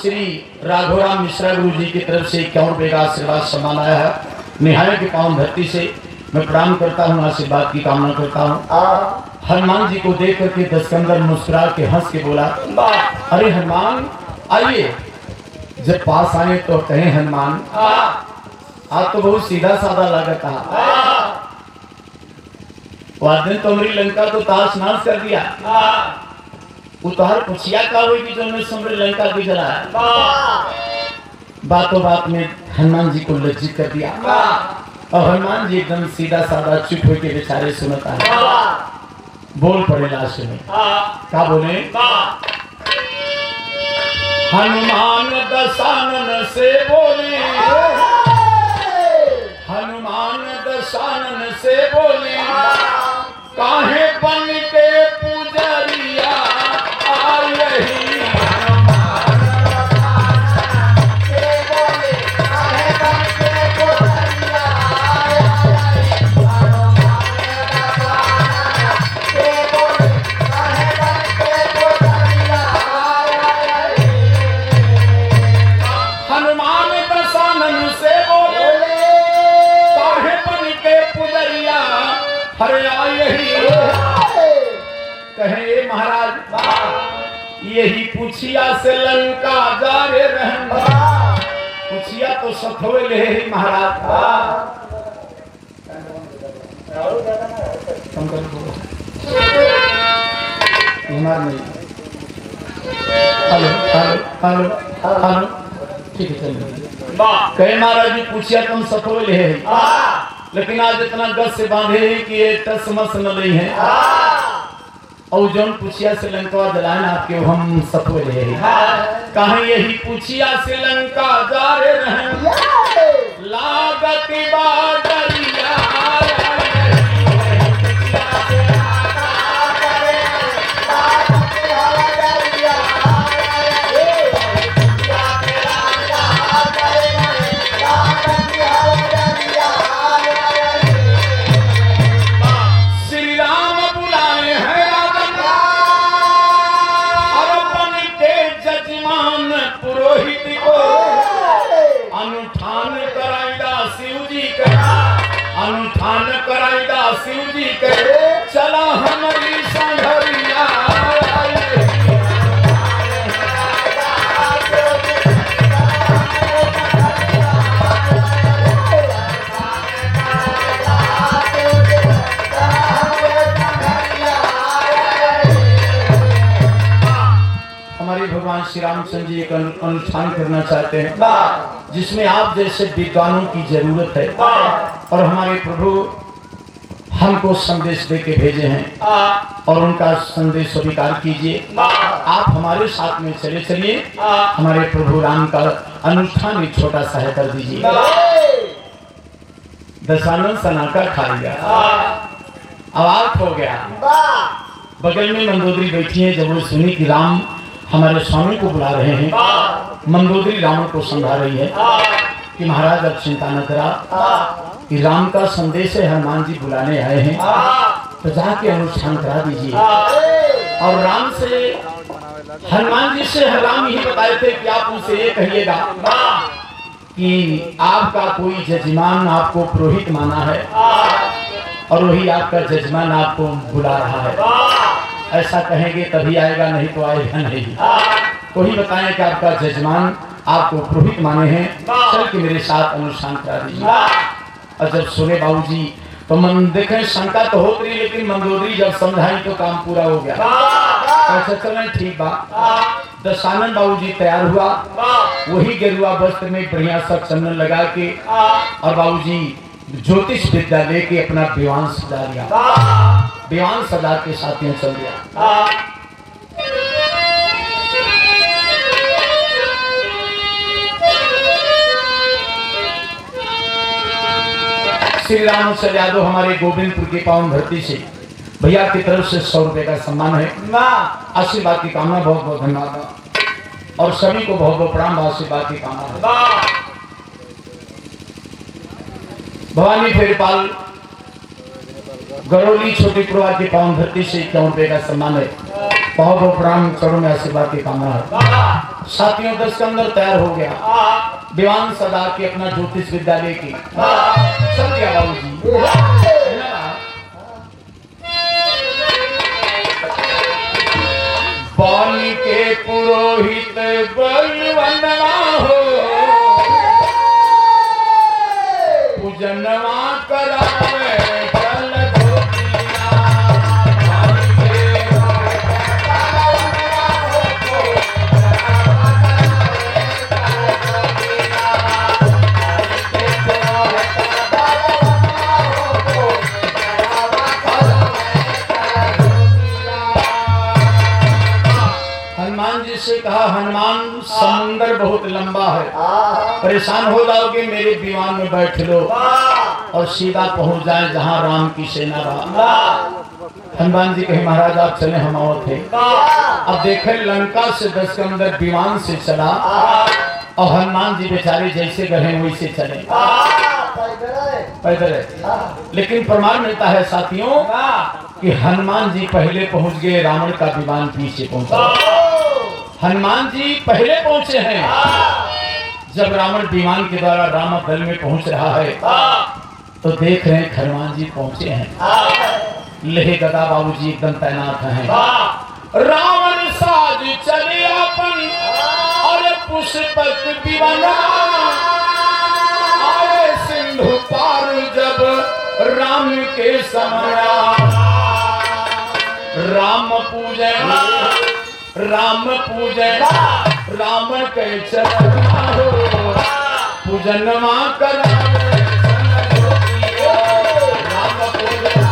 श्री राघोराम मिश्रा गुरु जी की तरफ से 51 रुपये का आशीर्वाद सम्मान आया है। निहाय के पावन धरती से मैं प्रणाम करता हूँ, आशीर्वाद की कामना करता हूँ। हनुमान जी को देख करके दशकंदर मुस्कुरा के हंस के बोला, अरे हनुमान आइए। जब पास आए तो कहे हनुमान आप तो बहुत सीधा साधा लगता है, दिन तो हमारी लंका तो ताश नाश कर दिया, उतार पुछिया का हुई कि जो मैं समरे लंका की जला। बातों बात में हनुमान जी को लज्जित कर दिया और हनुमान जी एकदम सीधा साधा चुप होकर बेचारे सुनता है। बोल पड़े लास्ट में, क्या बोले? हनुमान दशानन से बोले, हनुमान दशानन से बोले, काहे बन के पुजरिया हनुमान दशानन से बोले, काहे बन के पुजरिया हरे यही कहे महाराज, यही पुछिया से लंका जा रे रहन। पुछिया तो सखवे ले महाराज। नहीं हेलो हेलो हेलो हेलो ठीक है चलिए। कहे महाराज जी पूछिया तुम सफल है लेकिन आज इतना गस से बांधे हैं कि ये टस मस न नहीं है और जौन पूछिया से लंका जलाए आपके हम सफल है कहीं यही पूछिया से लंका जा रहे लागत बादरिया अनुठान कराईदा शिव जी के चला हमारी संघरिया हमारे भगवान श्री रामचंद्र जी एक अनुष्ठान करना चाहते हैं जिसमें आप जैसे विद्वानों की जरूरत है और हमारे प्रभु हमको संदेश दे के भेजे हैं और उनका संदेश स्वीकार कीजिए। आप हमारे साथ में चले चलिए हमारे प्रभु राम का अनुष्ठान एक छोटा सा है कर दीजिए। दशानन सनाका खा लिया आवाज हो गया बगल में मंदोदरी बैठी है जब वो सुनी कि राम हमारे स्वामी को बुला रहे हैं मंदोदरी राम को समझा रही है कि महाराज अब चिंता न करा कि राम का संदेश है हनुमान जी बुलाने आए हैं तो जाके अनुष्ठान करा दीजिए। और राम से हनुमान जी से राम यही बताए थे कि आप उनसे ये कहिएगा कि आपका कोई जजमान आपको पुरोहित माना है और वही आपका जजमान आपको बुला रहा है। ऐसा कहेंगे तभी आएगा नहीं तो आएगा नहीं। वही बताएं कि आपका जजमान आपको पुरोहित माने हैं चल के मेरे साथ अनुष्ठान करा दीजिए। और जब सुने बाबूजी तो मन देखें शंका तो हो रही लेकिन मंदोदरी जब समझाई तो काम पूरा हो गया। ऐसा चलें ठीक बात। दशानन बाबूजी तैयार हुआ वही गेरुआ वस्त्र में बढ़िया सा चंदन लगा के और बाबूजी ज्योतिष विद्या लेके अपना विमान सजा लिया। विमान सजा के साथियों चल गया। श्री राम चल यादव हमारे गोविंदपुर की पावन धरती से भैया की तरफ से 100 रुपए का सम्मान है। आशीर्वाद की कामना बहुत बहुत धन्यवाद और सभी को बहुत बहुत प्रणाम आशीर्वाद की कामना है। भवानी फेरीपाल गरौली छोटी पुरवा की पावन धरती से 51 रुपए का सम्मान है। बहुत बहुत प्रणाम चरणों में आशीर्वाद की कामना है। साथियों 10 के अंदर तैयार हो गया दीवान सदा के अपना ज्योतिष विद्यालय की चल गया बाबूजी। पानी के पुरोहित बलवंदना हो पूजनवा करावे चल से कहा हनुमान समुंदर बहुत लंबा है परेशान हो जाओगे मेरे विमान में बैठ लो और सीधा पहुंच जाए जहां राम की सेना रहा। हनुमान जी कहे महाराज आप चले हम और थे। अब देखे लंका से 10 के अंदर विमान से चला और हनुमान जी बेचारे जैसे गए वैसे चले पैदल है। लेकिन प्रमाण मिलता है साथियों कि हनुमान जी पहले पहुंच गए रावण का विमान पीछे पहुंचा। हनुमान जी पहले पहुंचे हैं। जब रावण विमान के द्वारा राम दल में पहुंच रहा है तो देख रहे हैं हनुमान जी पहुंचे हैं। लेहे गदा बाबूजी एकदम तैनात हैं। रावण साज चले अपन और पुष्पक विवना आए सिंधु पार जब राम के समया राम पूजना राम पूजन राम के चरण हो पूजनमा करावे राम पूजन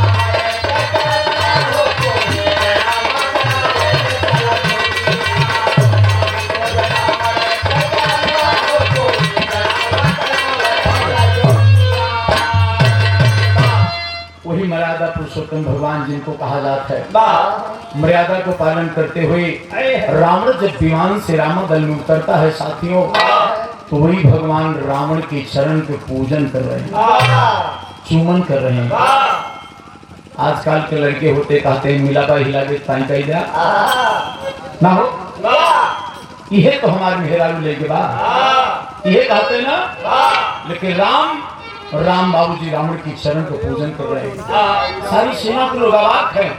वही मर्यादा पुरुषोत्तम भगवान जिनको कहा जाता है। मर्यादा को पालन करते हुए रावण जब विमान से राम दल में उतरता है साथियों, तो वही भगवान रावण के चरण के पूजन कर रहे हैं, चुमन कर रहे हैं। आजकल के लड़के होते कहते हैं मिला बाई हिला के ताई कही जा ना हो, यह तो हमारे मेहरारू लेके बाद यह कहते ना, लेकिन राम बाबूजी रावण की चरण को पूजन कर रहे हैं। सारी सेना के लोग अवाक हैं।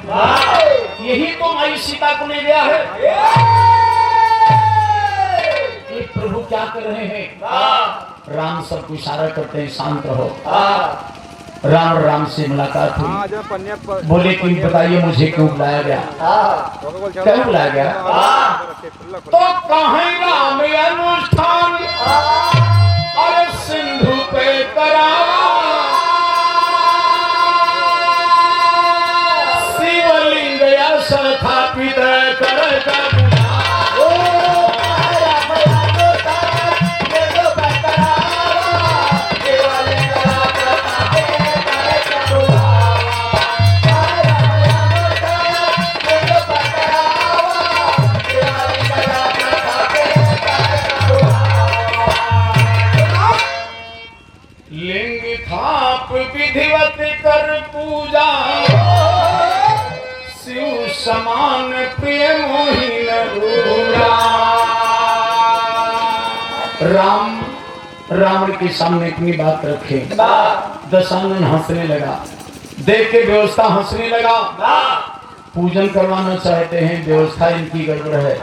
यही तो माई सीता को ले गया है। ये प्रभु क्या कर रहे हैं? राम सबको इशारा करते हैं शांत रहो। राम से मुलाकात हुई, बोले कि बताइए मुझे क्यों बुलाया गया, क्यों बुलाया गया? तो कहें राम अनुष्ठान और सिंधु पे करावा, शिवलिंग स्थापित कर विधिवत कर पूजा, शिव समान प्रिय मोहिन रावण के सामने इतनी बात रखे, दशानन हंसने लगा, देख के व्यवस्था हंसने लगा। पूजन करवाना चाहते हैं, व्यवस्था इनकी गड़बड़ है।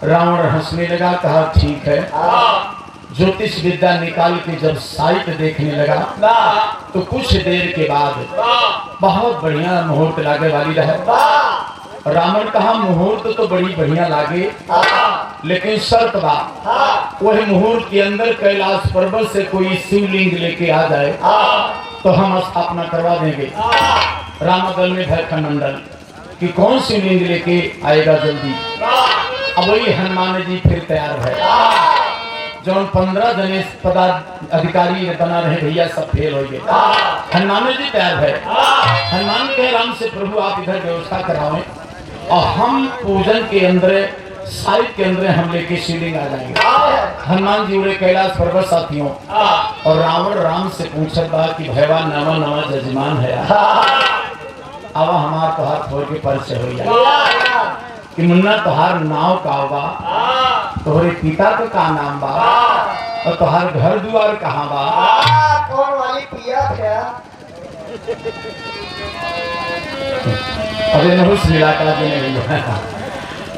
रावण हंसने लगा, कहा ठीक है। ज्योतिष विद्या निकाल के जब साइट देखने लगा, तो कुछ देर के बाद बहुत बढ़िया मुहूर्त लागे वाली रहे। रावण कहा मुहूर्त तो बड़ी बढ़िया लागे, लेकिन शर्त बा, वही मुहूर्त के अंदर कैलाश पर्वत से कोई शिवलिंग लेके आ जाए तो हम स्थापना करवा देंगे। रामदल में भय खंडल कि कौन शिवलिंग लेके आएगा जल्दी। अब वही हनुमान जी फिर तैयार है। जो 15 जने पदाधिकारी बना रहे भैया सब फेल हो गए। हनुमान जी तैयार है। हनुमान कहे राम से प्रभु आप इधर व्यवस्था कराओ और हम पूजन के अंदर साइड के अंदर हम लेके शिवलिंग आ जाएंगे। हनुमान जी उड़े कैलाश पर्वत साथियों, और रावण राम से पूछत बा कि भैया नवा जजमान है, अब हमार तोहार छोड़ के परिचय हो जाए कि मुन्ना तोहार नाव का बा, तोहरे पिता का नाम बा, और तोहार घर द्वार कहाँ बा? कौन वाली पिया क्या? अरे नहुस मिलाका देने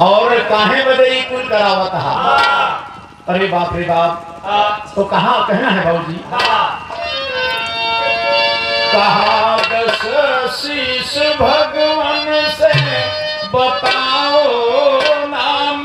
और काहे बदे ही कुल करावत हा? अरे बाप रे बाप, तो कहाँ कहना है बाबूजी? कहा दस शीश भगवान से बताओ नाम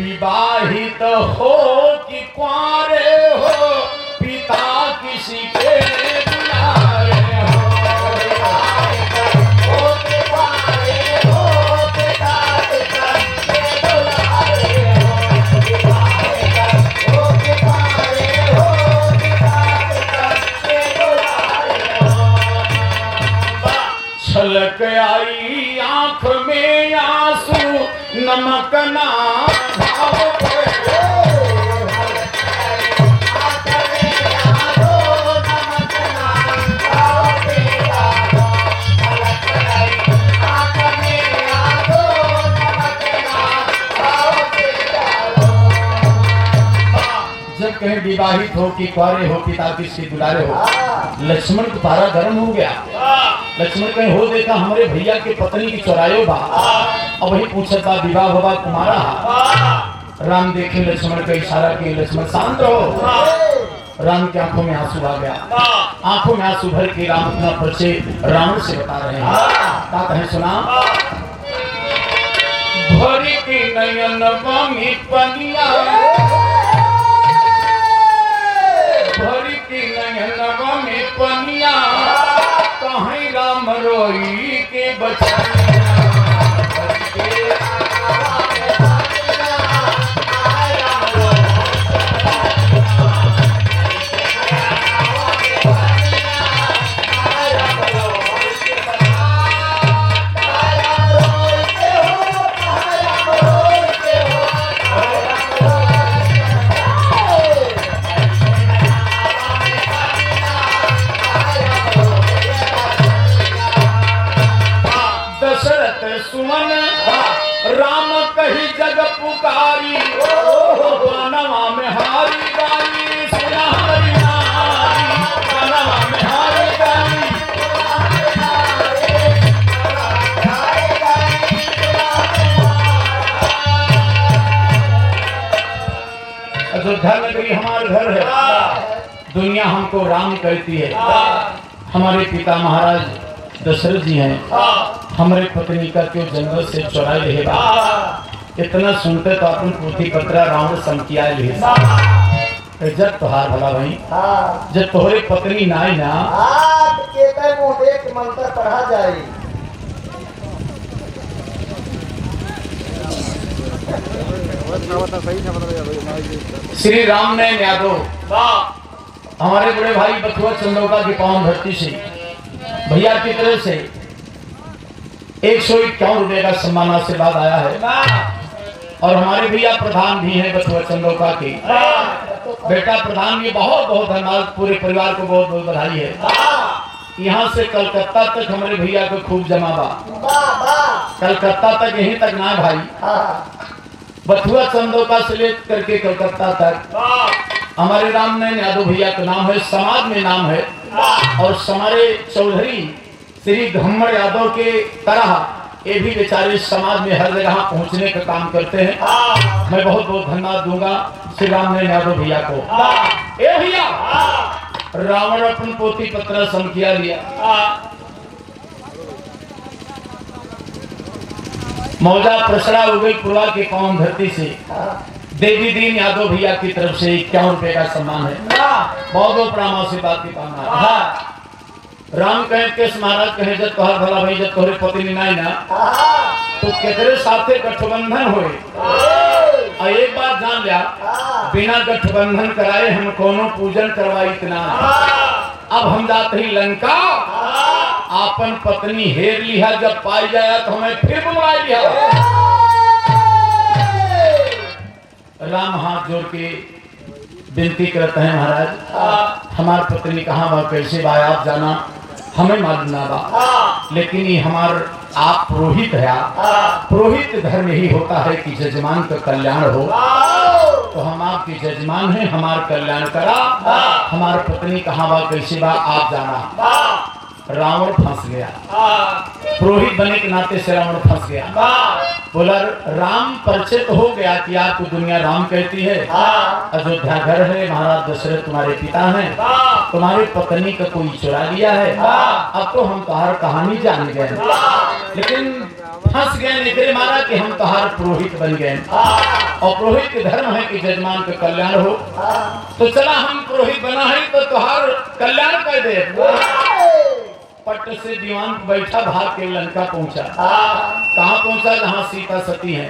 विवाहित हो कि कुंवारे हो, पिता किसी के बुलाए हो। छलक आई आंख में आंसू, नमक ना भाव जब कहीं विवाहित हो कि कुंवारे हो, पिता किसके दुलारे हो। लक्ष्मण को पारा गर्म हो गया। लक्ष्मण कहीं हो देखा हमारे भैया के पत्नी की चौरायो बा और वही पूछत बा विवाह होगा तुम्हारा। राम देखे लक्ष्मण का इशारा किए, लक्ष्मण शांत रहो। राम की आंखों में आंसू आ गया, आंखों में आंसू भर के राम अपना परिचय रावण से बता रहे हैं। क्या कहें सुना, भरी की नयन में पनिया, भरी की नयन में पनिया, कहीं राम रोई के बचाया। सुमन राम कही जग पुकारी, बनवा में हारी गाली, सुना हरी नारी, बनवा में हारी गाली। अयोध्या नगरी हमारा घर है, दुनिया हमको राम कहती है। हमारे पिता महाराज दशरथ जी हैं, हमारे पत्नी का क्यों जंगल से चुराए रहेगा। इतना सुनते तो अपन पोथी पत्रा रावण समकिया ले जब तोहार भला भाई, जब तोहरे पत्नी नाई ना एक मंत्र पढ़ा जाए। श्री राम ने यादव हमारे बड़े भाई बथुआ चंदौका की पावन धरती से भैया की तरफ से 151 रुपए का सम्मान आशीर्वाद आया है। और हमारे भैया प्रधान भी हैं बथुआ चंदौका के, बेटा प्रधान भी बहुत बहुत धन्यवाद, पूरे परिवार को बहुत बहुत बधाई है। यहाँ से कलकत्ता तक हमारे भैया को खूब जमा बा, कलकत्ता तक यहीं तक ना भाई, बथुआ चंदौका से लेकर के कलकत्ता तक हमारे रामनयन यादव भैया का नाम है, समाज में नाम है। और हमारे चौधरी श्री घम्मड़ यादव के तरह ये भी बेचारे समाज में हर जगह पहुंचने का काम करते हैं। मैं बहुत बहुत धन्यवाद दूंगा श्री रामनयन यादव भैया को। ए भैया, रावण अपन पोती पत्रा समकिया लिया, मौजा प्रसरा हो गई पुरवा के पावन धरती से। देवी दीन यादव भैया की तरफ से 51 रुपए का सम्मान है। बहुत बहुत प्रणाम आशीर्वाद की कामना। राम कहे के महाराज कहे जब तोहर भला भाई, जब तोहरे पत्नी नाई ना तो केकरे साथे गठबंधन होए। और एक बात जान लिया, बिना गठबंधन कराए हम कोनो पूजन करवाई इतना। अब हम जाते ही लंका, आपन पत्नी हेर लिया, जब पाई जाया तो हमें फिर बुलवा लिया। राम हाथ जोड़ के विनती करते हैं, महाराज हमार पत्नी कहाँ बा, कैसे बा, आप जाना, हमें मालूम ना बा। लेकिन ये हमार आप पुरोहित है, पुरोहित धर्म ही होता है कि जजमान का कल्याण हो। तो हम आपके जजमान हैं, हमार कल्याण करा। हमार पत्नी कहाँ बा, कैसे बा, आप जाना। रावण फंस गया, पुरोहित बने के नाते से रावण फंस गया। बोला राम परिचित हो गया कि आपको दुनिया राम कहती है, अयोध्या घर है, महाराज दशरथ तुम्हारे पिता हैं, तुम्हारी पत्नी का कोई चुरा लिया है। अब तो हम तुम्हारी कहानी जान गए, लेकिन फंस गए निकले मारा कि हम तुम्हारे पुरोहित बन गए। और पुरोहित के धर्म है कि जजमान का कल्याण हो। तो चला हम पुरोहित बना है तो तुम्हारा कल्याण कर दे। पट से दीवान बैठा, भाग के लंका पहुंचा। कहाँ पहुंचा, जहाँ सीता सती है।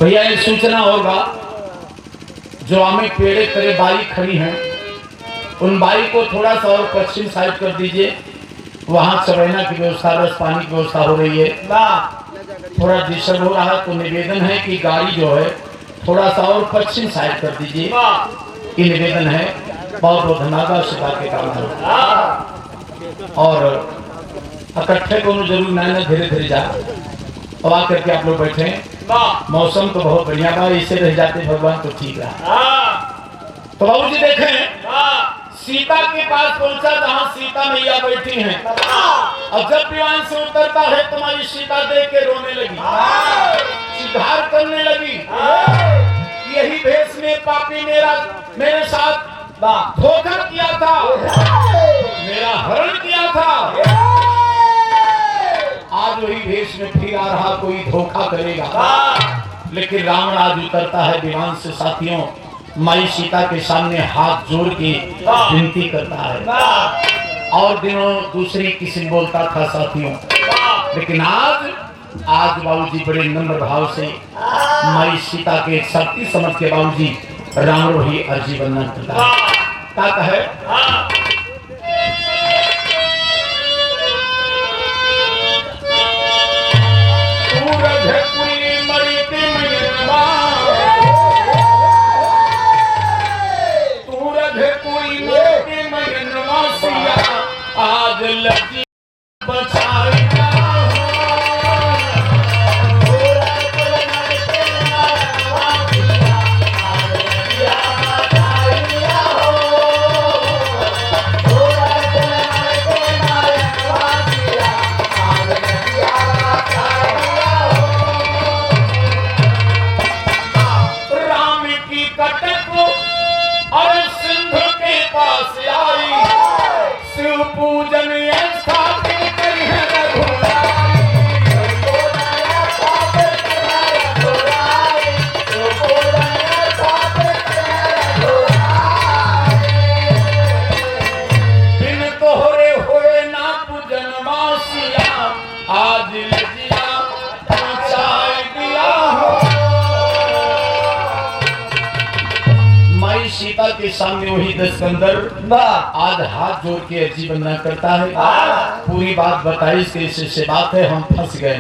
भैया एक सूचना होगा, जो हमें पेड़े करे बाई खड़ी हैं, उन बाई को थोड़ा सा और पश्चिम साइड कर दीजिए। वहाँ चबैना की व्यवस्था, रस पानी की व्यवस्था हो रही है, थोड़ा डिस्टर्ब हो रहा है। तो निवेदन है कि गाड़ी जो है थोड़ा सा और पश्चिम साइड कर दीजिए, ये निवेदन है। बहुत बहुत धन्यवाद से बात के कारण। और इकट्ठे को जरूर ना धीरे धीरे जा, अब आकर के आप लोग बैठे। मौसम तो बहुत बढ़िया बा, इसे रह जाते भगवान तो ठीक रहा। तो बाबूजी देखें सीता के पास पहुंचा जहां सीता मैया बैठी हैं और जब विमान से उतरता है तुम्हारी सीता देख के रोने लगी, सिद्धार करने लगी, यही भेष में पापी मेरे साथ धोखा किया था, मेरा हरण किया था, आज वही भेष में फिर आ रहा कोई धोखा करेगा। लेकिन रावण आज उतरता है विमान से साथियों, माई सीता के सामने हाथ जोड़ के विनती करता है और दिनों दूसरी किसी बोलता था साथियों, लेकिन आज बाबूजी बड़े नम्र भाव से माई सीता के शक्ति समझ के बाबूजी रावण वही अर्जी वंदन करता है। क्या कहे आज लगी बचाएगा राम की कटक और सिंधु के पास आई, शिव पूजन स्थापित करी है बिन तोहरे होए ना पूजन मासिया, आज लजिया पहुंचाए दिया हो। माई सीता के सामने वही दशकंदर आज हाथ जोड़ के अर्जी वंदना करता है। पूरी बात बताई, इसके बात है हम फंस गए,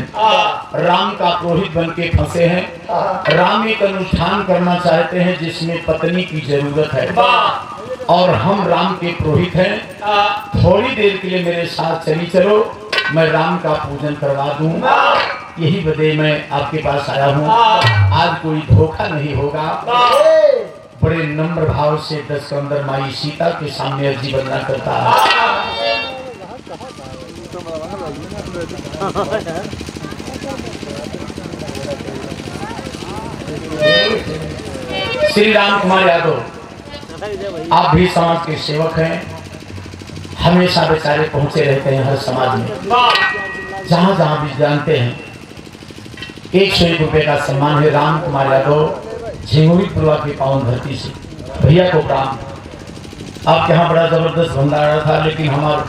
राम का पुरोहित बन के फंसे हैं। राम एक अनुष्ठान करना चाहते हैं जिसमें पत्नी की जरूरत है और हम राम के पुरोहित हैं। थोड़ी देर के लिए मेरे साथ चली चलो, मैं राम का पूजन करवा दूं, यही वजह मैं आपके पास आया हूँ। आज कोई धोखा नहीं होगा। बड़े नम्र भाव से दशकंदर माई सीता के सामने अर्जी वंदना करता है। श्री राम कुमार यादव, आप भी समाज के सेवक हैं, हमेशा बेचारे पहुंचे रहते हैं हर समाज में, जहां जहां भी जानते हैं। 101 रुपए का सम्मान है। राम कुमार यादव झिंगुरी पुरवा की पावन धरती से, भैया को प्राण। आपके यहाँ बड़ा जबरदस्त भंडारा था, लेकिन हमारा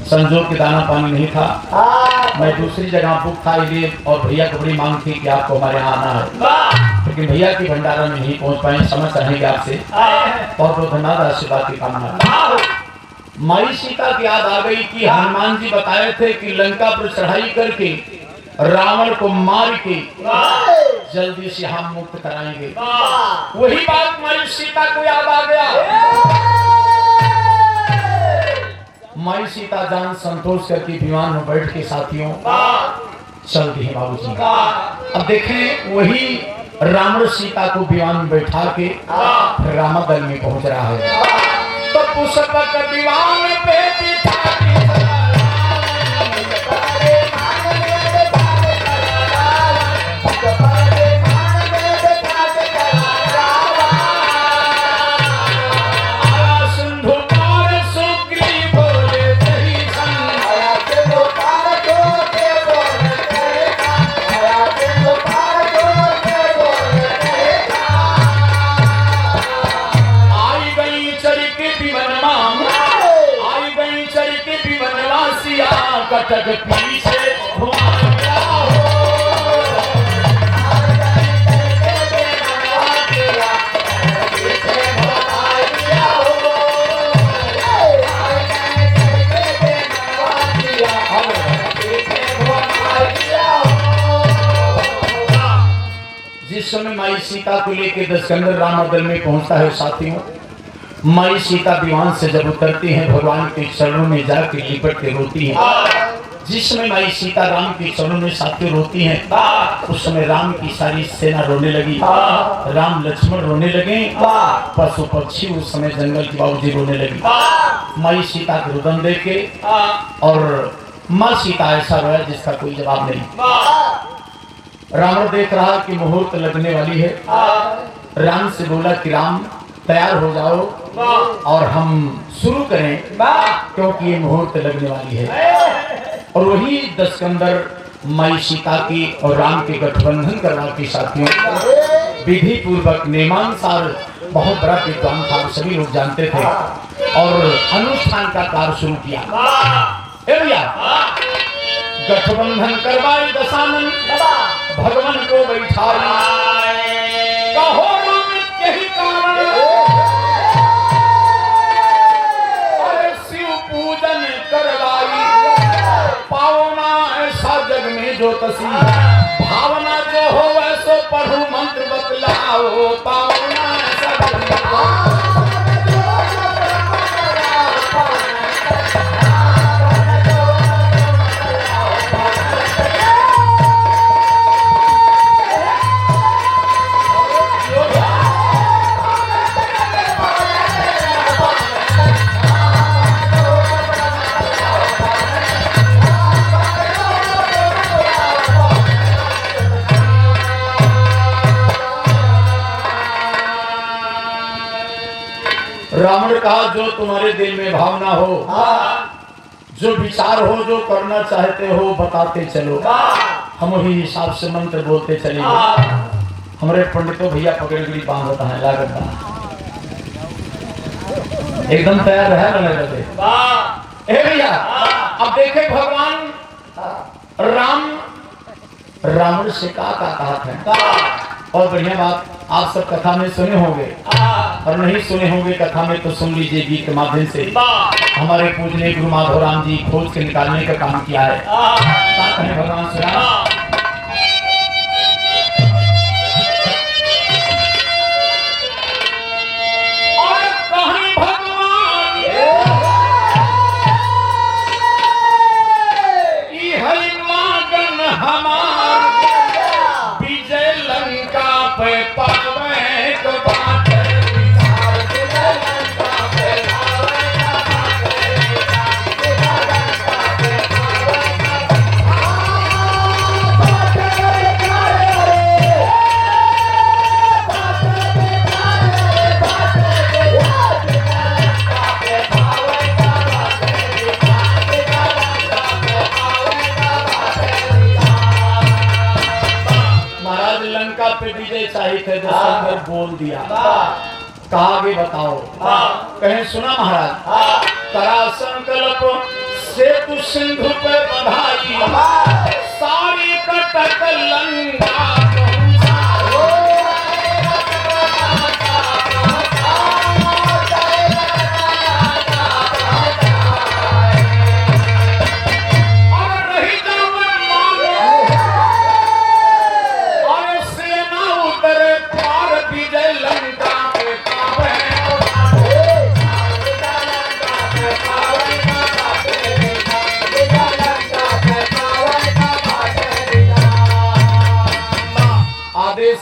संजोग के दाना पानी नहीं था। मैं दूसरी जगह बुक था इसलिए, और भैया को बड़ी मांग थी कि आपको हमारे यहाँ आना है, लेकिन भैया की भंडारा में नहीं पहुँच पाए। समझ चाहेंगे आपसे, बहुत बहुत धन्यवाद, आशीर्वाद की कामना। माई सीता की याद आ गई कि हनुमान जी बताए थे कि लंका पर चढ़ाई करके रावण को मार के जल्दी से हम मुक्त कराएंगे। वही बात माई सीता को याद आ गया। माई सीता जान संतोष करके विमान में बैठ के साथियों चल गई बाबूजी। अब देखें वही रावण सीता को विमान में बैठा के रामदल में पहुंच रहा है। तो पुष्पक विमान पे बिठा कटक पीछे जिस समय माई सीता को लेकर दशकंदर रामदल में पहुंचता है साथियों, माई सीता विमान से जब उतरती हैं, भगवान के चरणों में जाकर लिपट के रोती हैं। जिस समय माई सीता राम के चरणों में साथियों रोती हैं, उस समय राम की सारी सेना रोने लगी, राम लक्ष्मण रोने लगे, पशु पक्षी उस समय जंगल की बाबूजी रोने लगी। माई सीता के रुदन देख के और माँ सीता ऐसा रोया जिसका कोई जवाब नहीं। रावण देख रहा कि मुहूर्त लगने वाली है, राम से बोला कि राम तैयार हो जाओ और हम शुरू करें, क्योंकि ये मुहूर्त लगने वाली है। और वही दशकंदर माई सीता की और राम के गठबंधन करवा के साथियों विधि पूर्वक नियमानुसार बहुत बड़ा विद्वान था, सभी लोग जानते थे, और अनुष्ठान का कार्य शुरू किया। भैया गठबंधन करवाई दशानन, भगवान को बैठाई, कहो राम यही कारण, अरे शिव पूजन करवाई, पावना ऐसा जग में जो तसी, भावना जो हो वैसो पढ़ू मंत्र बतलाओ, पावना ऐसा जग में रावण कहा जो तुम्हारे दिल में भावना हो, जो विचार हो, जो करना चाहते हो बताते चलो, हम वही हिसाब से मंत्र बोलते चलेंगे। हमारे पंडितों भैया पकड़गड़ी बांधता है लागत एकदम तैयार है भैया। अब देखे भगवान राम रावण से कहा था, और बढ़िया बात आप सब कथा में सुने होंगे, और नहीं सुने होंगे कथा में तो सुन लीजिए गीत के माध्यम से। हमारे पूजनीय गुरु माधव राम जी खोज के निकालने का काम किया है। भगवान श्री राम थे, दशकंदर बोल दिया, कहा आगे बताओ, कहें सुना महाराज, करा संकल्प से तू सिंधु पे बधाई, सारी कटक लंका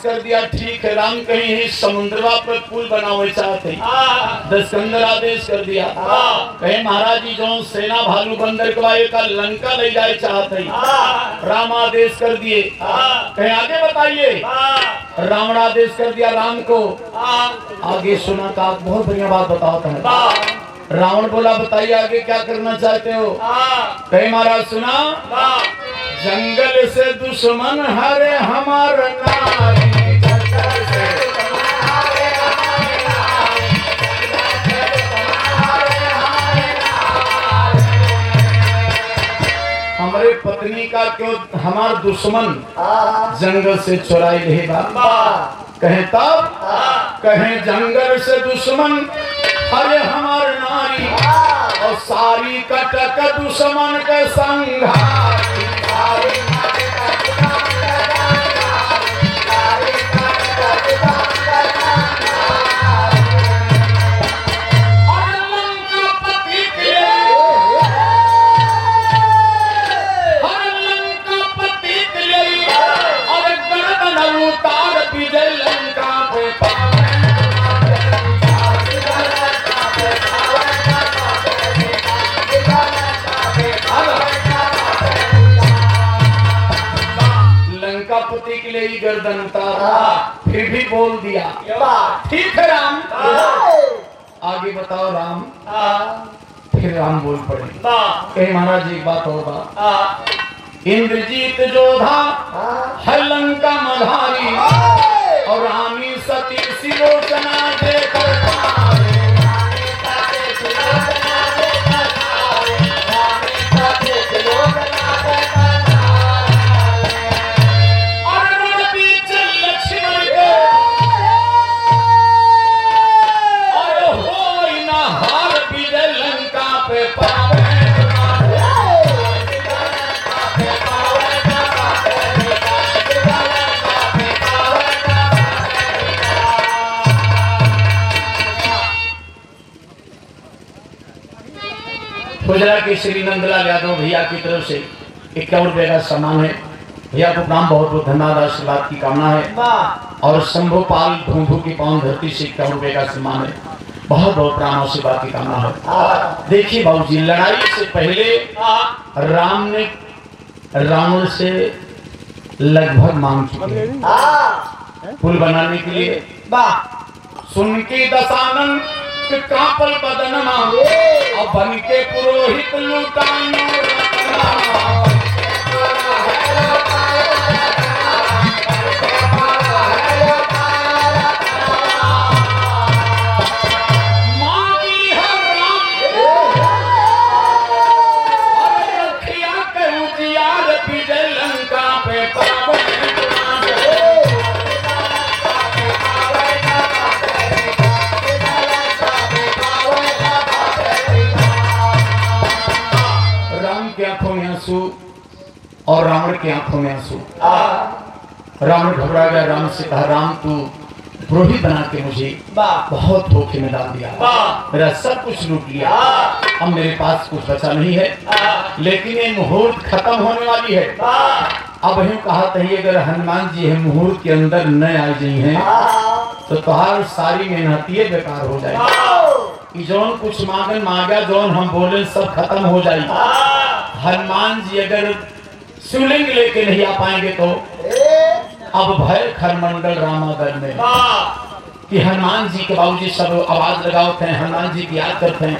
कर दिया। ठीक है, राम कहीं ही समुद्रवा पर पुल बनावे चाहते, दशकंदर आदेश कर दिया, कहे महाराज जी जो सेना भालू बंदर का लंका ले जाए चाहते, राम आदेश कर दिए, कहे आगे बताइए। रावण आदेश कर दिया राम को, आगे सुना का बहुत बढ़िया बात बताता है। रावण बोला बताइए आगे क्या करना चाहते हो, कहे महाराज सुना, जंगल से दुश्मन हरे हमारा नारी, हमारे पत्नी का क्यों हमार दुश्मन जंगल से चुराई रहेगा, कहे तब कहे जंगल से दुश्मन हरे हमार नारी, और सारी कटक दुश्मन के संघार, ले गर्दन उतारा, फिर भी बोल दिया ठीक है राम। आगे बताओ राम। फिर राम बोल पड़े कहे महाराज एक बात और बात, इंद्रजीत जोधा है लंका मधारी और रानी सती सिलोचना देकर गुजरा के श्री नंदलाल यादव भैया की तरफ से 51 रुपए का सम्मान है। भैया को प्रणाम, बहुत बहुत धन्यवाद, आशीर्वाद की कामना है। और शंभुपाल धूमधू की पावन धरती से 51 रुपए का सम्मान है। बहुत बहुत प्रणाम, आशीर्वाद की कामना है। देखिए बाबूजी, लड़ाई से पहले राम ने रावण से लगभग मांग चुके हैं पुल बनाने के लिए। सुन के दशानन कापल बदनमा और बन के पुरोहित लुटानो और रावण की आंखों में आंसू। रावण घबरा गया, राम से कहा राम तू पुरोहित बना के मुझे बहुत धोखे में डाल दिया, मेरा सब कुछ लूट लिया, अब मेरे पास कुछ बचा नहीं है, लेकिन ये मुहूर्त खत्म होने वाली है। अब यूं कहा तही अगर हनुमान जी है मुहूर्त के अंदर न आ जाई हैं तो तुम्हार सारी मेहनतिये बेकार हो जाएगी। जौन कुछ मांगन मांगा, जौन हम बोले सब खत्म हो जाएगी। हनुमान जी अगर शिवलिंग लेके नहीं आ पाएंगे तो अब भय खरमंडल रामागढ़ में कि हनुमान जी के बाबूजी सब आवाज लगाते हैं, हनुमान जी की याद करते हैं।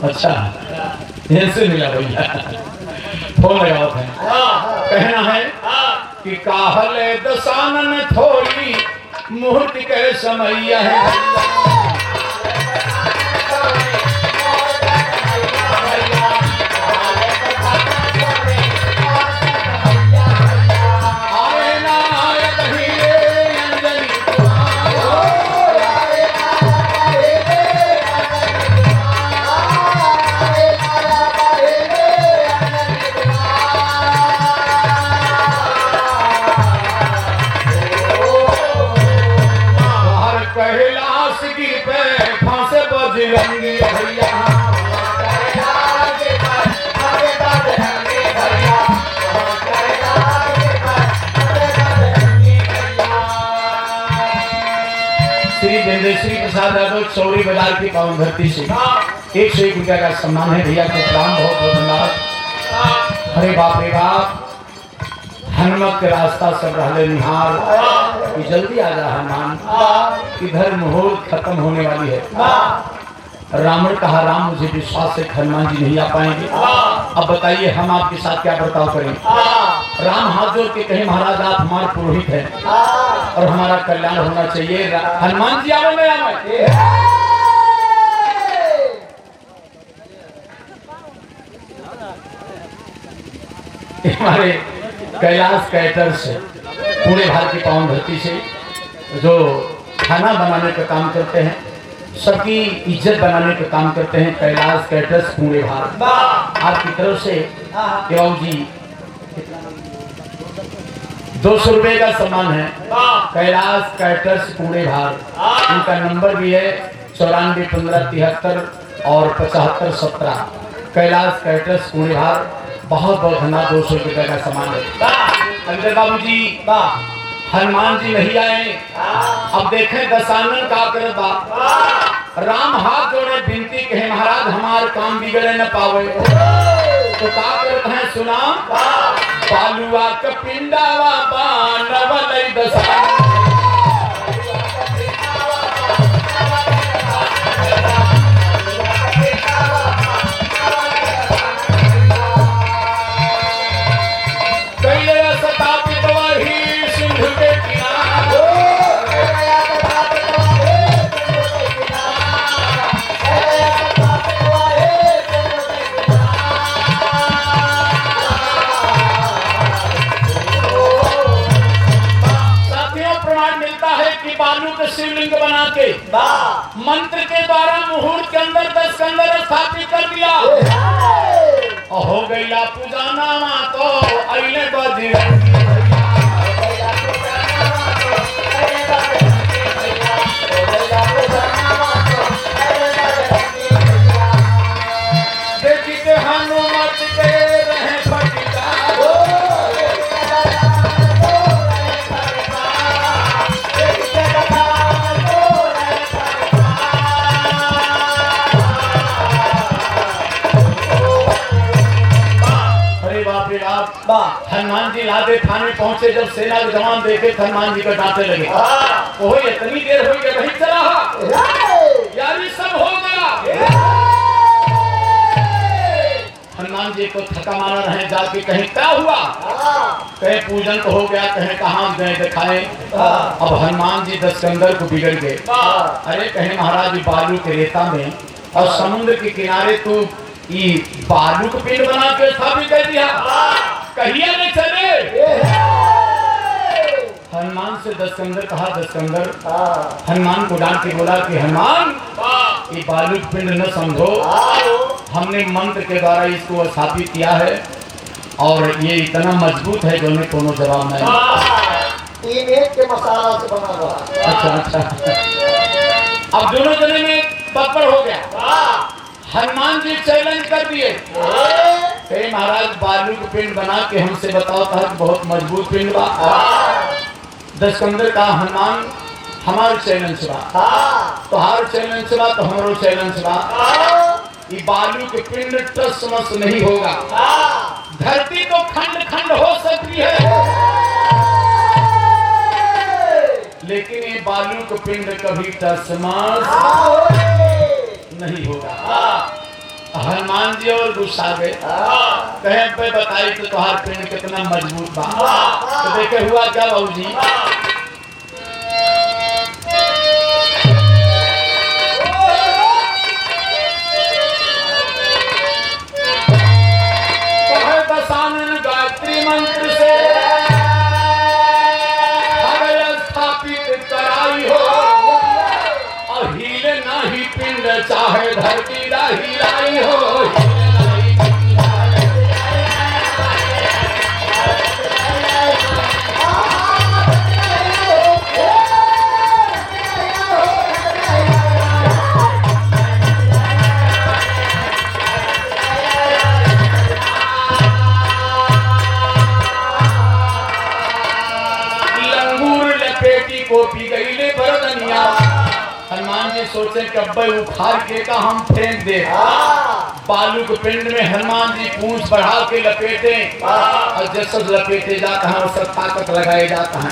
अच्छा ऐसे मिला भैया, फोन लगाते हैं। कहना है कि काहल दशानन थोड़ी मुहूर्त के समय है, श्री प्रसाद यादव चौरी बाजार की पावन धरती से 101 रुपया का सम्मान है। भैया को प्रणाम, बहुत बहुत धन्यवाद। अरे बाप रे बाप, हनुमत के रास्ता सब रहले निहार कि जल्दी आ जा हनुमान, इधर मुहूर्त खत्म होने वाली है। रावण कहा राम मुझे विश्वास है हनुमान जी नहीं आ पाएंगे, अब बताइए हम आपके साथ क्या बर्ताव करें। राम हाथ जोड़ के कहे महाराज आप हमारे पुरोहित हैं और हमारा कल्याण होना चाहिए। हनुमान जी आओ, मैं हमारे कैलाश कैटर से पूरे भारत की पावन धरती से जो खाना बनाने का काम करते हैं, सबकी इज्जत बनाने का काम करते हैं, कैलाश कैटर्स पूरे भारत आपकी तरफ से केवल जी 200 रुपए का सम्मान है। कैलाश कैटर्स पूरे भारत, इनका नंबर भी है 94 15 73 और 75 17। कैलाश कैटर्स पूरे भारत, बहुत बहुत धन्यवाद। 200 रुपए का सम्मान है। अंदर बाबू जी हनुमान जी नहीं आए, अब देखें दशानन का करे राम हाथ जोड़े विनती कहे महाराज हमारे काम बिगड़े न पावे। तो का करत है सुना बालुआ का पिंडावा बानव लई दसा शिवलिंग बना के मंत्र के द्वारा मुहूर्त के अंदर 10 के अंदर स्थापित कर दिया और हो गईला पूजा नामा तो अइले बजरंगी देखी के हनुमत के रहे फटिका हनुमान जी लादे थाने पहुंचे जब सेना के जवान देखे हनुमान जी को डांटे लगे ओहो इतनी देर हो गई वही चला यार ये सब हो गया हनुमान जी को थका मारा रहे जाके कहीं क्या हुआ कहीं पूजन तो हो गया कहीं कहाँ गए दिखाए अब हनुमान जी 10 सिकंदर को बिगड़ गए अरे कहीं महाराज बालू के रेता में और समुद्र के किनारे तू ये बालू को पिंड बना के स्थापित कर दिया कहिए नहीं चले हनुमान से 10 सिकंदर कहा 10 सिकंदर हनुमान को डांट के बोला कि हनुमान ये बालू पिंड न समझो हमने मंत्र के द्वारा इसको स्थापित किया है और ये इतना मजबूत है जो कोनो जवाब नहीं ईंट के मसाला से बना हुआ अच्छा अब दोनों जने में बब्बर हो गया हनुमान जी चैलेंज कर दिए महाराज बालू के पिंड बना के हमसे बताओ था बहुत मजबूत पिंड बा 10 सिकंदर का हनुमान हमारे चैलेंज बा तो हर चैलेंज बा तो हमारो चैलेंज बा ये बालू के पिंड टस मस नहीं होगा धरती तो खंड खंड हो सकती है लेकिन ये बालू के पिंड कभी टस मस नहीं होगा हनुमान जी और गुस्सा गए कहे पे बताई तो तुम्हार पिंड कितना मजबूत बा तो देखे हुआ क्या बाबू जी दशानन गायत्री मंत्र से स्थापित कराई हो और हिले नहीं पिंड चाहे धरती हिलाई हो लंगूर लपेटी को पी गई ले बरदनिया हनुमान जी सोचे कि अब्बे उखाड़ के का हम फेंक दे बालू के पिंड में हनुमान जी पूंछ बढ़ा के लपेटे और जैसे लपेटे जाता है वैसे ताकत लगाए जाता है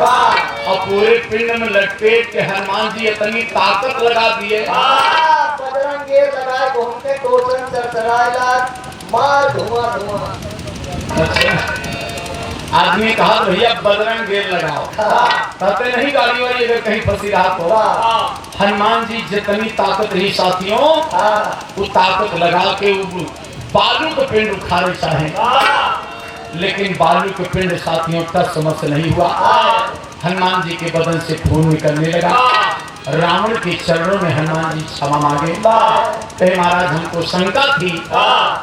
और पूरे पिंड में लपेट के हनुमान जी इतनी ताकत लगा दिए बजरंग गेर लगाए घूमते टोचन चरचराएला मार धुआं धुआं आदमी कहा भैया बजरंग गेर लगाओ कहते नहीं गाड़ी वाली अगर कहीं फंसी रहा तो हनुमान जी जितनी ताकत रही साथियों वो ताकत लगा के बालू के पिंड उखाड़े चाहे लेकिन बालू के पिंड साथियों तक समझ नहीं हुआ हनुमान जी के बदन से खून निकलने लगा रावण के चरणों में हनुमान जी क्षमा मांगे महाराज हमको शंका थी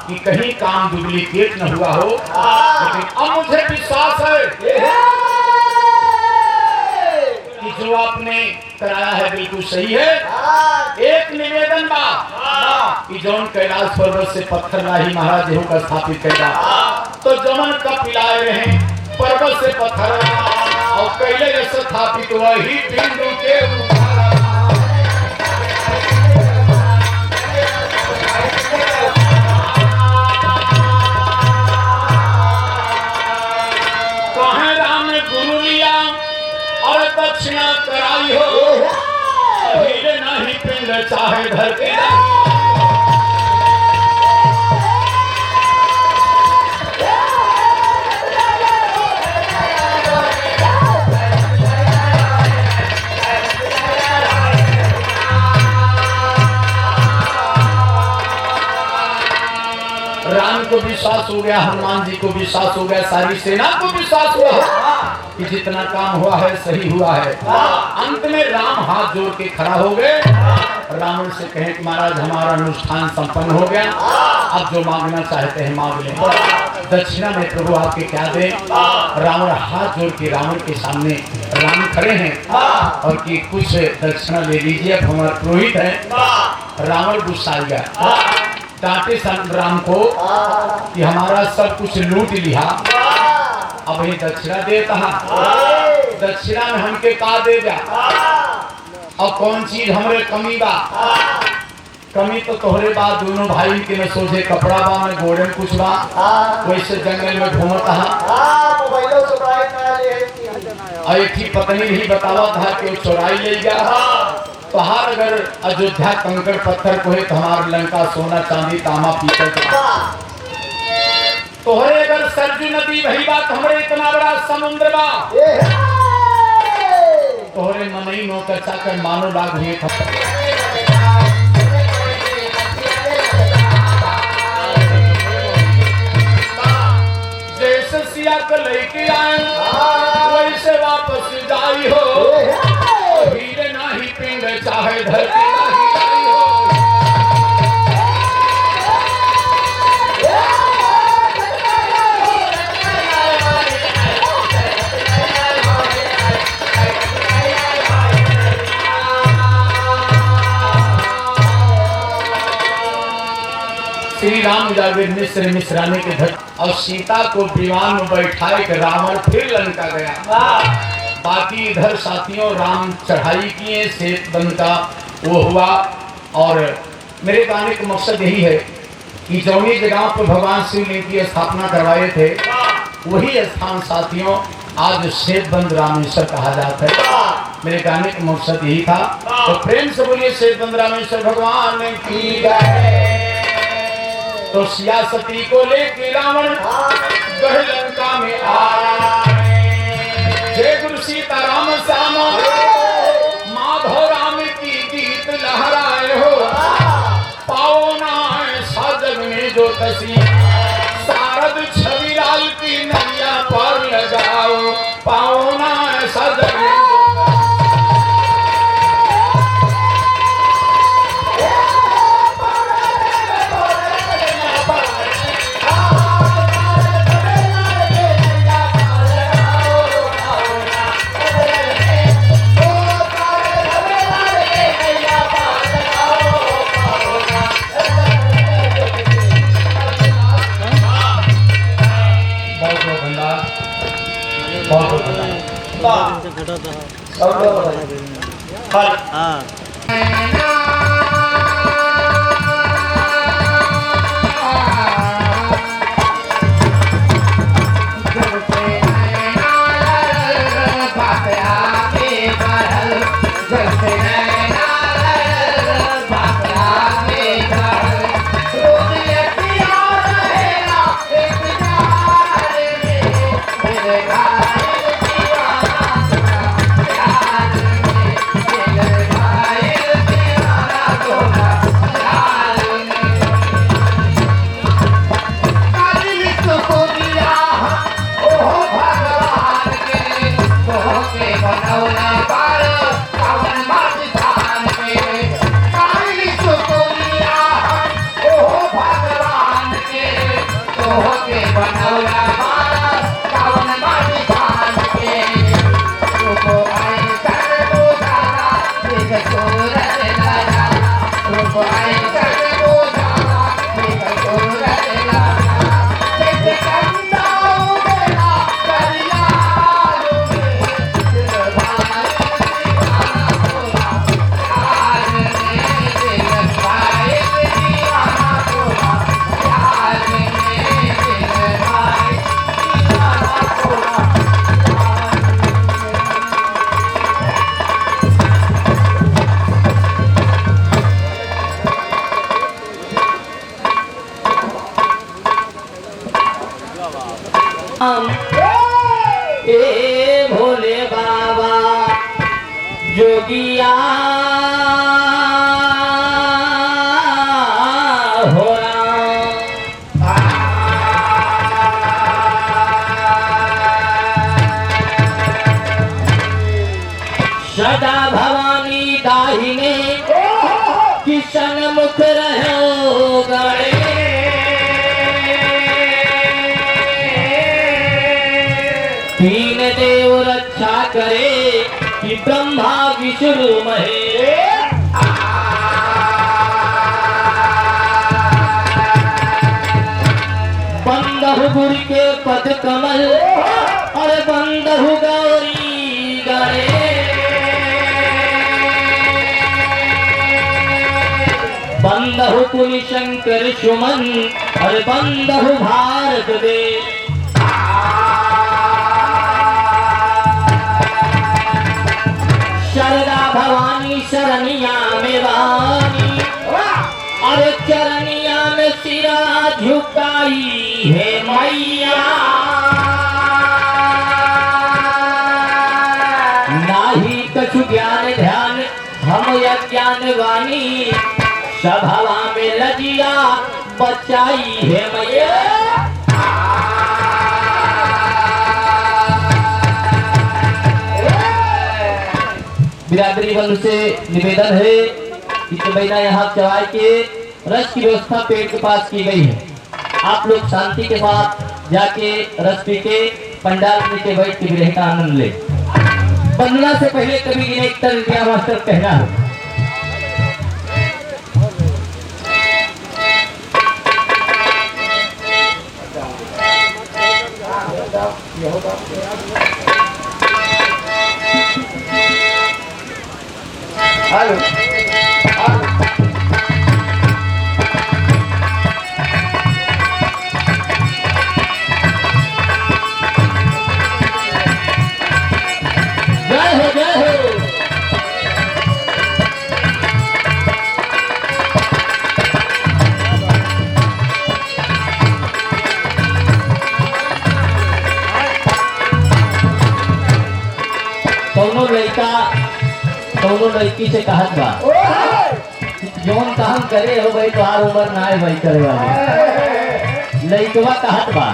कि कहीं काम डुप्लीकेट न हुआ हो लेकिन अब मुझे विश्वास है कि जो आपने कराया है बिल्कुल सही है एक निवेदन बा कि जौन कैलाश पर्वत से पत्थर लाही महाराज देहू का स्थापित करेगा तो जमन का पिलाए रहे पर्वत से पत्थर और कैले जैसे स्थापित वही बिंदु के चाहे धरती राम को विश्वास हो गया, हनुमान जी को विश्वास हो गया, सारी सेना को विश्वास हुआ कि जितना काम हुआ है सही हुआ है। अंत में राम हाथ जोड़ के खड़ा हो गए, रावण से कहे कि महाराज हमारा अनुष्ठान संपन्न हो गया, अब जो मांगना चाहते हैं मांग लें, दक्षिणा में प्रभु आपके क्या दें। रावण हाथ जोड़ के रावण के सामने राम खड़े हैं और कि कुछ दक्षिणा ले लीजिए, अब हमारा पुरोहित है। रावण गुस्सा गया, डांटे राम को कि हमारा सब कुछ लूट लिया, अब ये दक्षिणा दे कहा, दक्षिणा में हमके का दे जा, और कौन चीज हमरे कमी बा, कमी तो तोहरे बा, दोनों भाई के न सोझे कपड़ा बा, मैं गोड़े में कुछ बा, वैसे जंगल में घूमता और एक ही पत्नी ही बतावा था कि वो चोराई ले गया। पहाड़ अगर अयोध्या कंकड़ पत्थर को है तो हमारे लंका सोना चांदी तांबा पीतल तोहरे अगर सरजू नदी वही बात हमारे इतना बड़ा समुद्र बा, तोहरे मनई नौकर चाकर मानो लाग हुए जैसे सिया को लेके आए वैसे वापस जाई हो, हीरे नाही पिंड चाहे धरती नाही लाई हो। श्री राम जावे मिस्र मिश्राने के घर और सीता को विमान में बैठाए के रावण फिर लंका गया। बाकी इधर साथियों राम चढ़ाई किए, सेत बंद का वो हुआ। और मेरे गाने का मकसद यही है कि जौनी जगह पर भगवान शिवलिंग की स्थापना करवाए थे वही स्थान साथियों आज सेत बंद रामेश्वर कहा जाता है। मेरे गाने का मकसद यही था, तो प्रेम से बोलिए सेत बंद रामेश्वर भगवान की जय। तो सियासती को लेके रावण गढ़ लंका में आया, जय गुरु सीता राम श्याम माधव राम की गीत लहराए हो, पाओ ना साजग में जो तसी शारद छवि लाल की नैया पर लगाओ, पाओ ना साजग में जोगिया हो सदा भवानी दाहिने किशन मुख रहो गणे तीन देव रक्षा करे कि ब्रह्मा विष्णु महेश बंदहु गुरु के पद कमल और बंदहु गौरी गणे बंदहु कुल शंकर सुमन और बंदहु भारत देश शरदा भवानी शरणिया में वानी और चरनिया में सिरा झुकाई है मैया नाही कछु ज्ञान ध्यान हम अज्ञान वाणी सभावा में लजिया बचाई है मैया बिरादरी बंधु से निवेदन है कि महीना यहाँ चवाई के रस की व्यवस्था पेड़ के पास की गई है। आप लोग शांति के साथ जाके रस पी के पंडाल नीचे बैठ के विरह का आनंद ले। वंदना से पहले कभी इन्हें एक तरह मास्टर कहना है। हेलो जय हो जय हो दोनों लड़का दोनों लड़की से कहत बा जौन काम करे हो भाई तोहार उम्र ना है भाई करे वाली लड़कवा कहत बा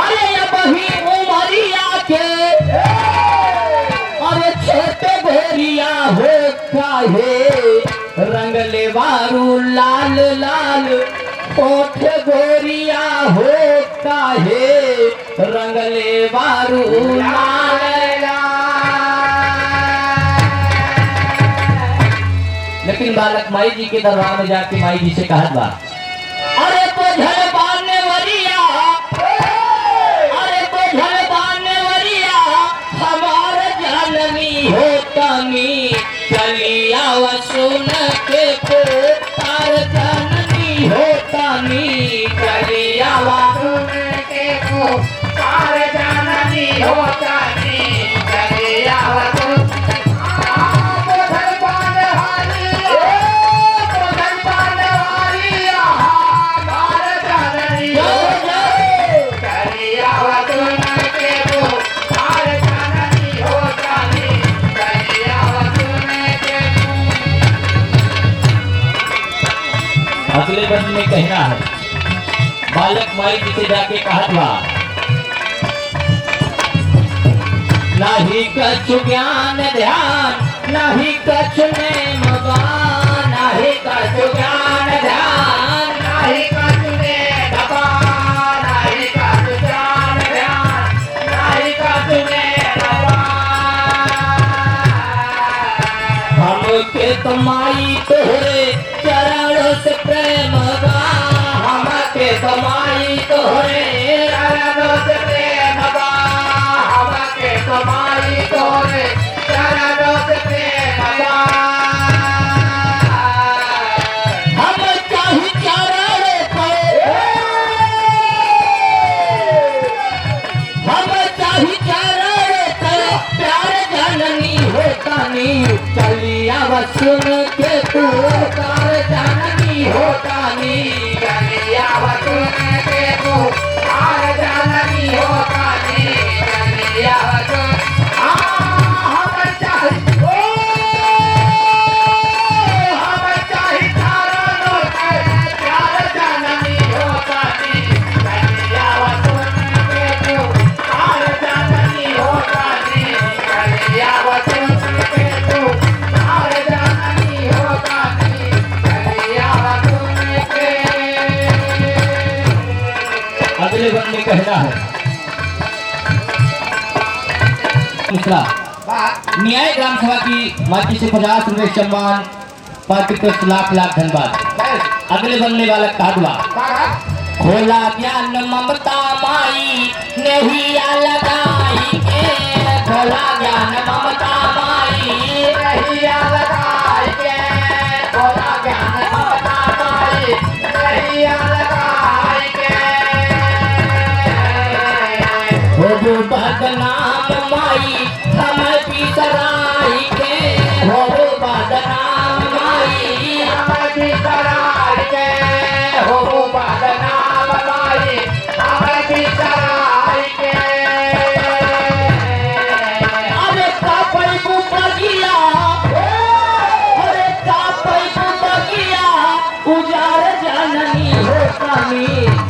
अरे ये बही उमरिया के अरे छोटे गोरिया हो काहे रंग ले बारू लाल लाल ओठ गोरिया हो काहे रंग ले बारू लाल लेकिन बालक माई जी के दरबार में जाके माई जी से कहत बा अरे बोझल बाने वरिया अरे बोझल बाने वरिया हमार जाननी होतानी चलिया वसुन के तार जाननी होतानी चलिया वसुन के तार जाननी होतानी चलिया वसुन अगले बंद में कहना है बालक माई जी से जाके कहत बा नाही कछु ज्ञान ध्यान नाही कछु नेम बान नाही कछु ज्ञान ध्यान नाही कछु नेम बान नाही कछु ज्ञान ध्यान नाही कछु नेम बान हमके कमाई तोहरे चरणों से प्रेम बा हमके कमाई तोहरे चरणों से प्रेम बा हमके कमाई तोहरे चरणों से प्रेम बा हम चाही चरणों पे हम चाही चरणों पे प्यार जननी होतानी चलिया वसुन के तू तार जाननी होतानी चलिया वसुन के तू तार जाननी होतानी चलिया वसुन हम चाहे न्याय ग्राम सभा की माटी से 50 रुपए सम्मान, पार्टी को लाख लाख धन्यवाद। अगले बनने वाला कादवा खोला ज्ञान ममता माई नैया लगाई के, खोला ज्ञान ममता माई नैया लगाई के, खोला ज्ञान ममता माई नैया लगाई के। हो बदनाम माई हमें बिसराई के, हो बदनाम माई हमें बिसराई के, हो बदनाम माई हमें बिसराई के। अरे कापई बुबगिया, अरे कापई बुबगिया उजाड़ जननी हो कामी,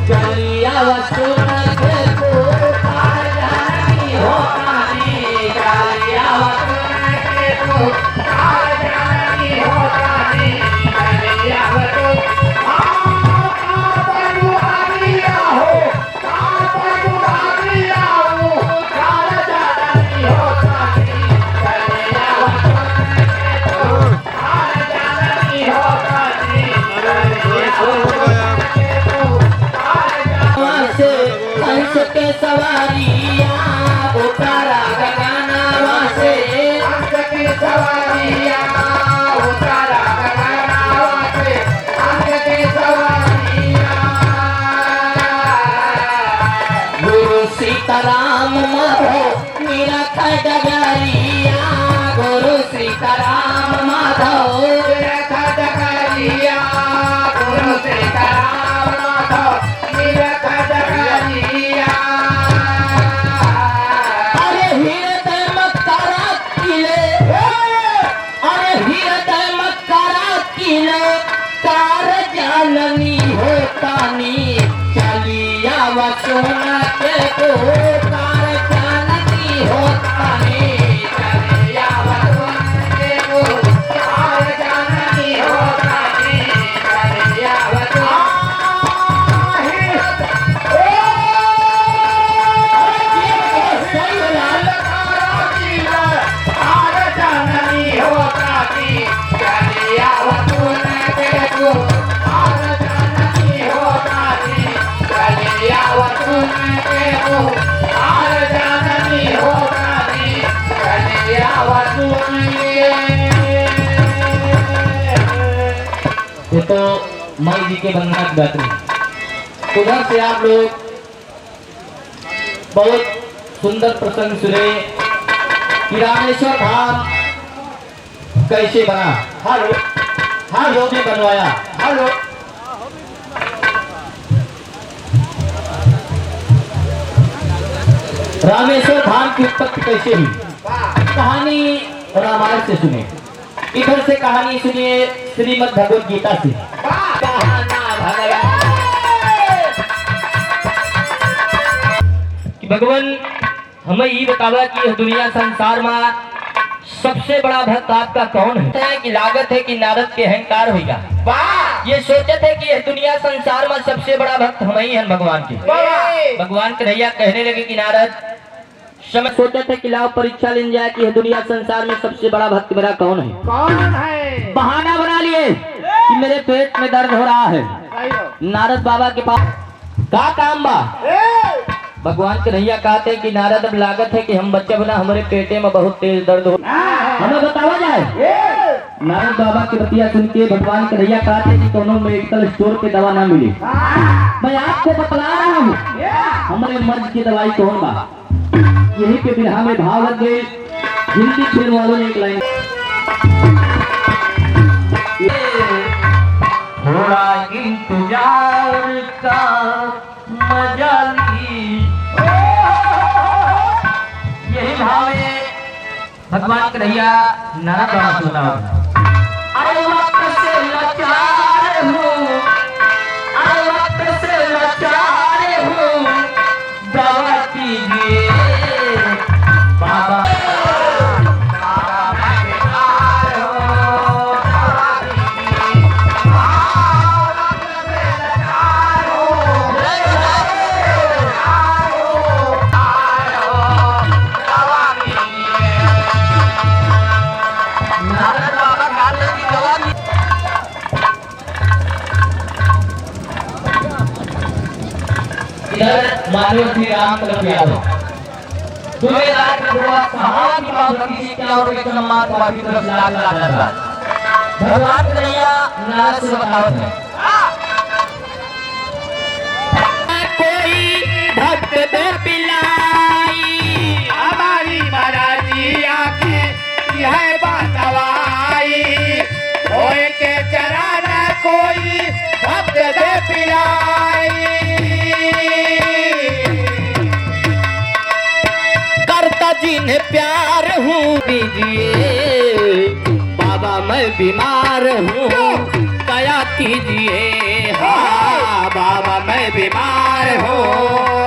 चलिया वसुन के पुकार जननी हो कामी, चलिया वसुन के पुकार जननी हो कामी, चलिया वसुन के सवारिया उतारा गगनवा से, हंस के सवारिया उतारा गगनवा से, हंस के सवारिया। गुरु सीताराम माधव मेरा खडगरिया, गुरु सीताराम माधव मेरा खडगरिया, गुरु सीताराम माधव मेरा खडगरिया। अरे हृदय मकरा किले, अरे हृदय मकरा किले, कार जाननी हो तानी, चलिया वसुन के पुकार जाननी हो तानी, चलिया वसुन के पुकार जाननी हो तानी, चलिया वसुन। ये तो माई जी के वंदना की बात नहीं। उधर से आप लोग बहुत सुंदर प्रसंग सुने कि रामेश्वर धाम कैसे बना। हेलो हाँ जो भी बनवाया। हेलो रामेश्वर धाम की उत्पत्ति कैसे हुई, कहानी रामायण से सुने। इधर से कहानी सुनिए श्रीमद् भगवद गीता से। भगवान हमें ये बतावा कि इस दुनिया संसार में सबसे बड़ा भक्त आपका कौन है कि लागत है कि नारद के अहंकार होगा। ये सोचते थे कि इस दुनिया संसार में सबसे बड़ा भक्त हम ही हैं भगवान के। भगवान कन्हैया कहने लगे कि नारद समय सोचे थे कि लाओ परीक्षा लेने जाए कि दुनिया संसार में सबसे बड़ा भक्त मेरा कौन है। कौन है? बहाना बना लिए कि मेरे पेट में दर्द हो रहा है। नारद बाबा के पास क्या काम बा। भगवान कन्हैया कहते हैं कि नारद अब लागत है कि हम बच्चे बना हमारे पेटे में बहुत तेज दर्द हो, हमें बतावा जाए। नारद बाबा की बतिया सुन के भगवान कन्हैया कहते हैं कि दोनों मेडिकल स्टोर पे दवा ना मिली। मैं आपको बतला रहा हूँ हमारे मर्ज की दवाई कौन बा। यही पे बिरहा में भाव लग गए। हिंदी फिल्म वालों ने एक लाइन थोड़ा इंतजार का मजा ली। यही भाव है भगवान कन्हैया नारद बाबा सुना। अरे वक्त से लाचार हूँ, अरे वक्त से लाचार हूँ, दवा कीजिए बाबा। मानव श्री राम तरफ यादव दुनियादार के हुआ कहाँ की बात भक्ति से क्या और कितना मात तुम्हारी तरफ लाख लाख धन्यवाद। भगवान कन्हैया नारद से बतावत है कोई भक्त दे पिलाई हमारी महाराजी आके यह बातवाई होए के चराना कोई भक्त दे पिलाई करता जिन्हें प्यार हूँ दीजिए बाबा मैं बीमार हूँ दया कीजिए हाँ बाबा मैं बीमार हूँ।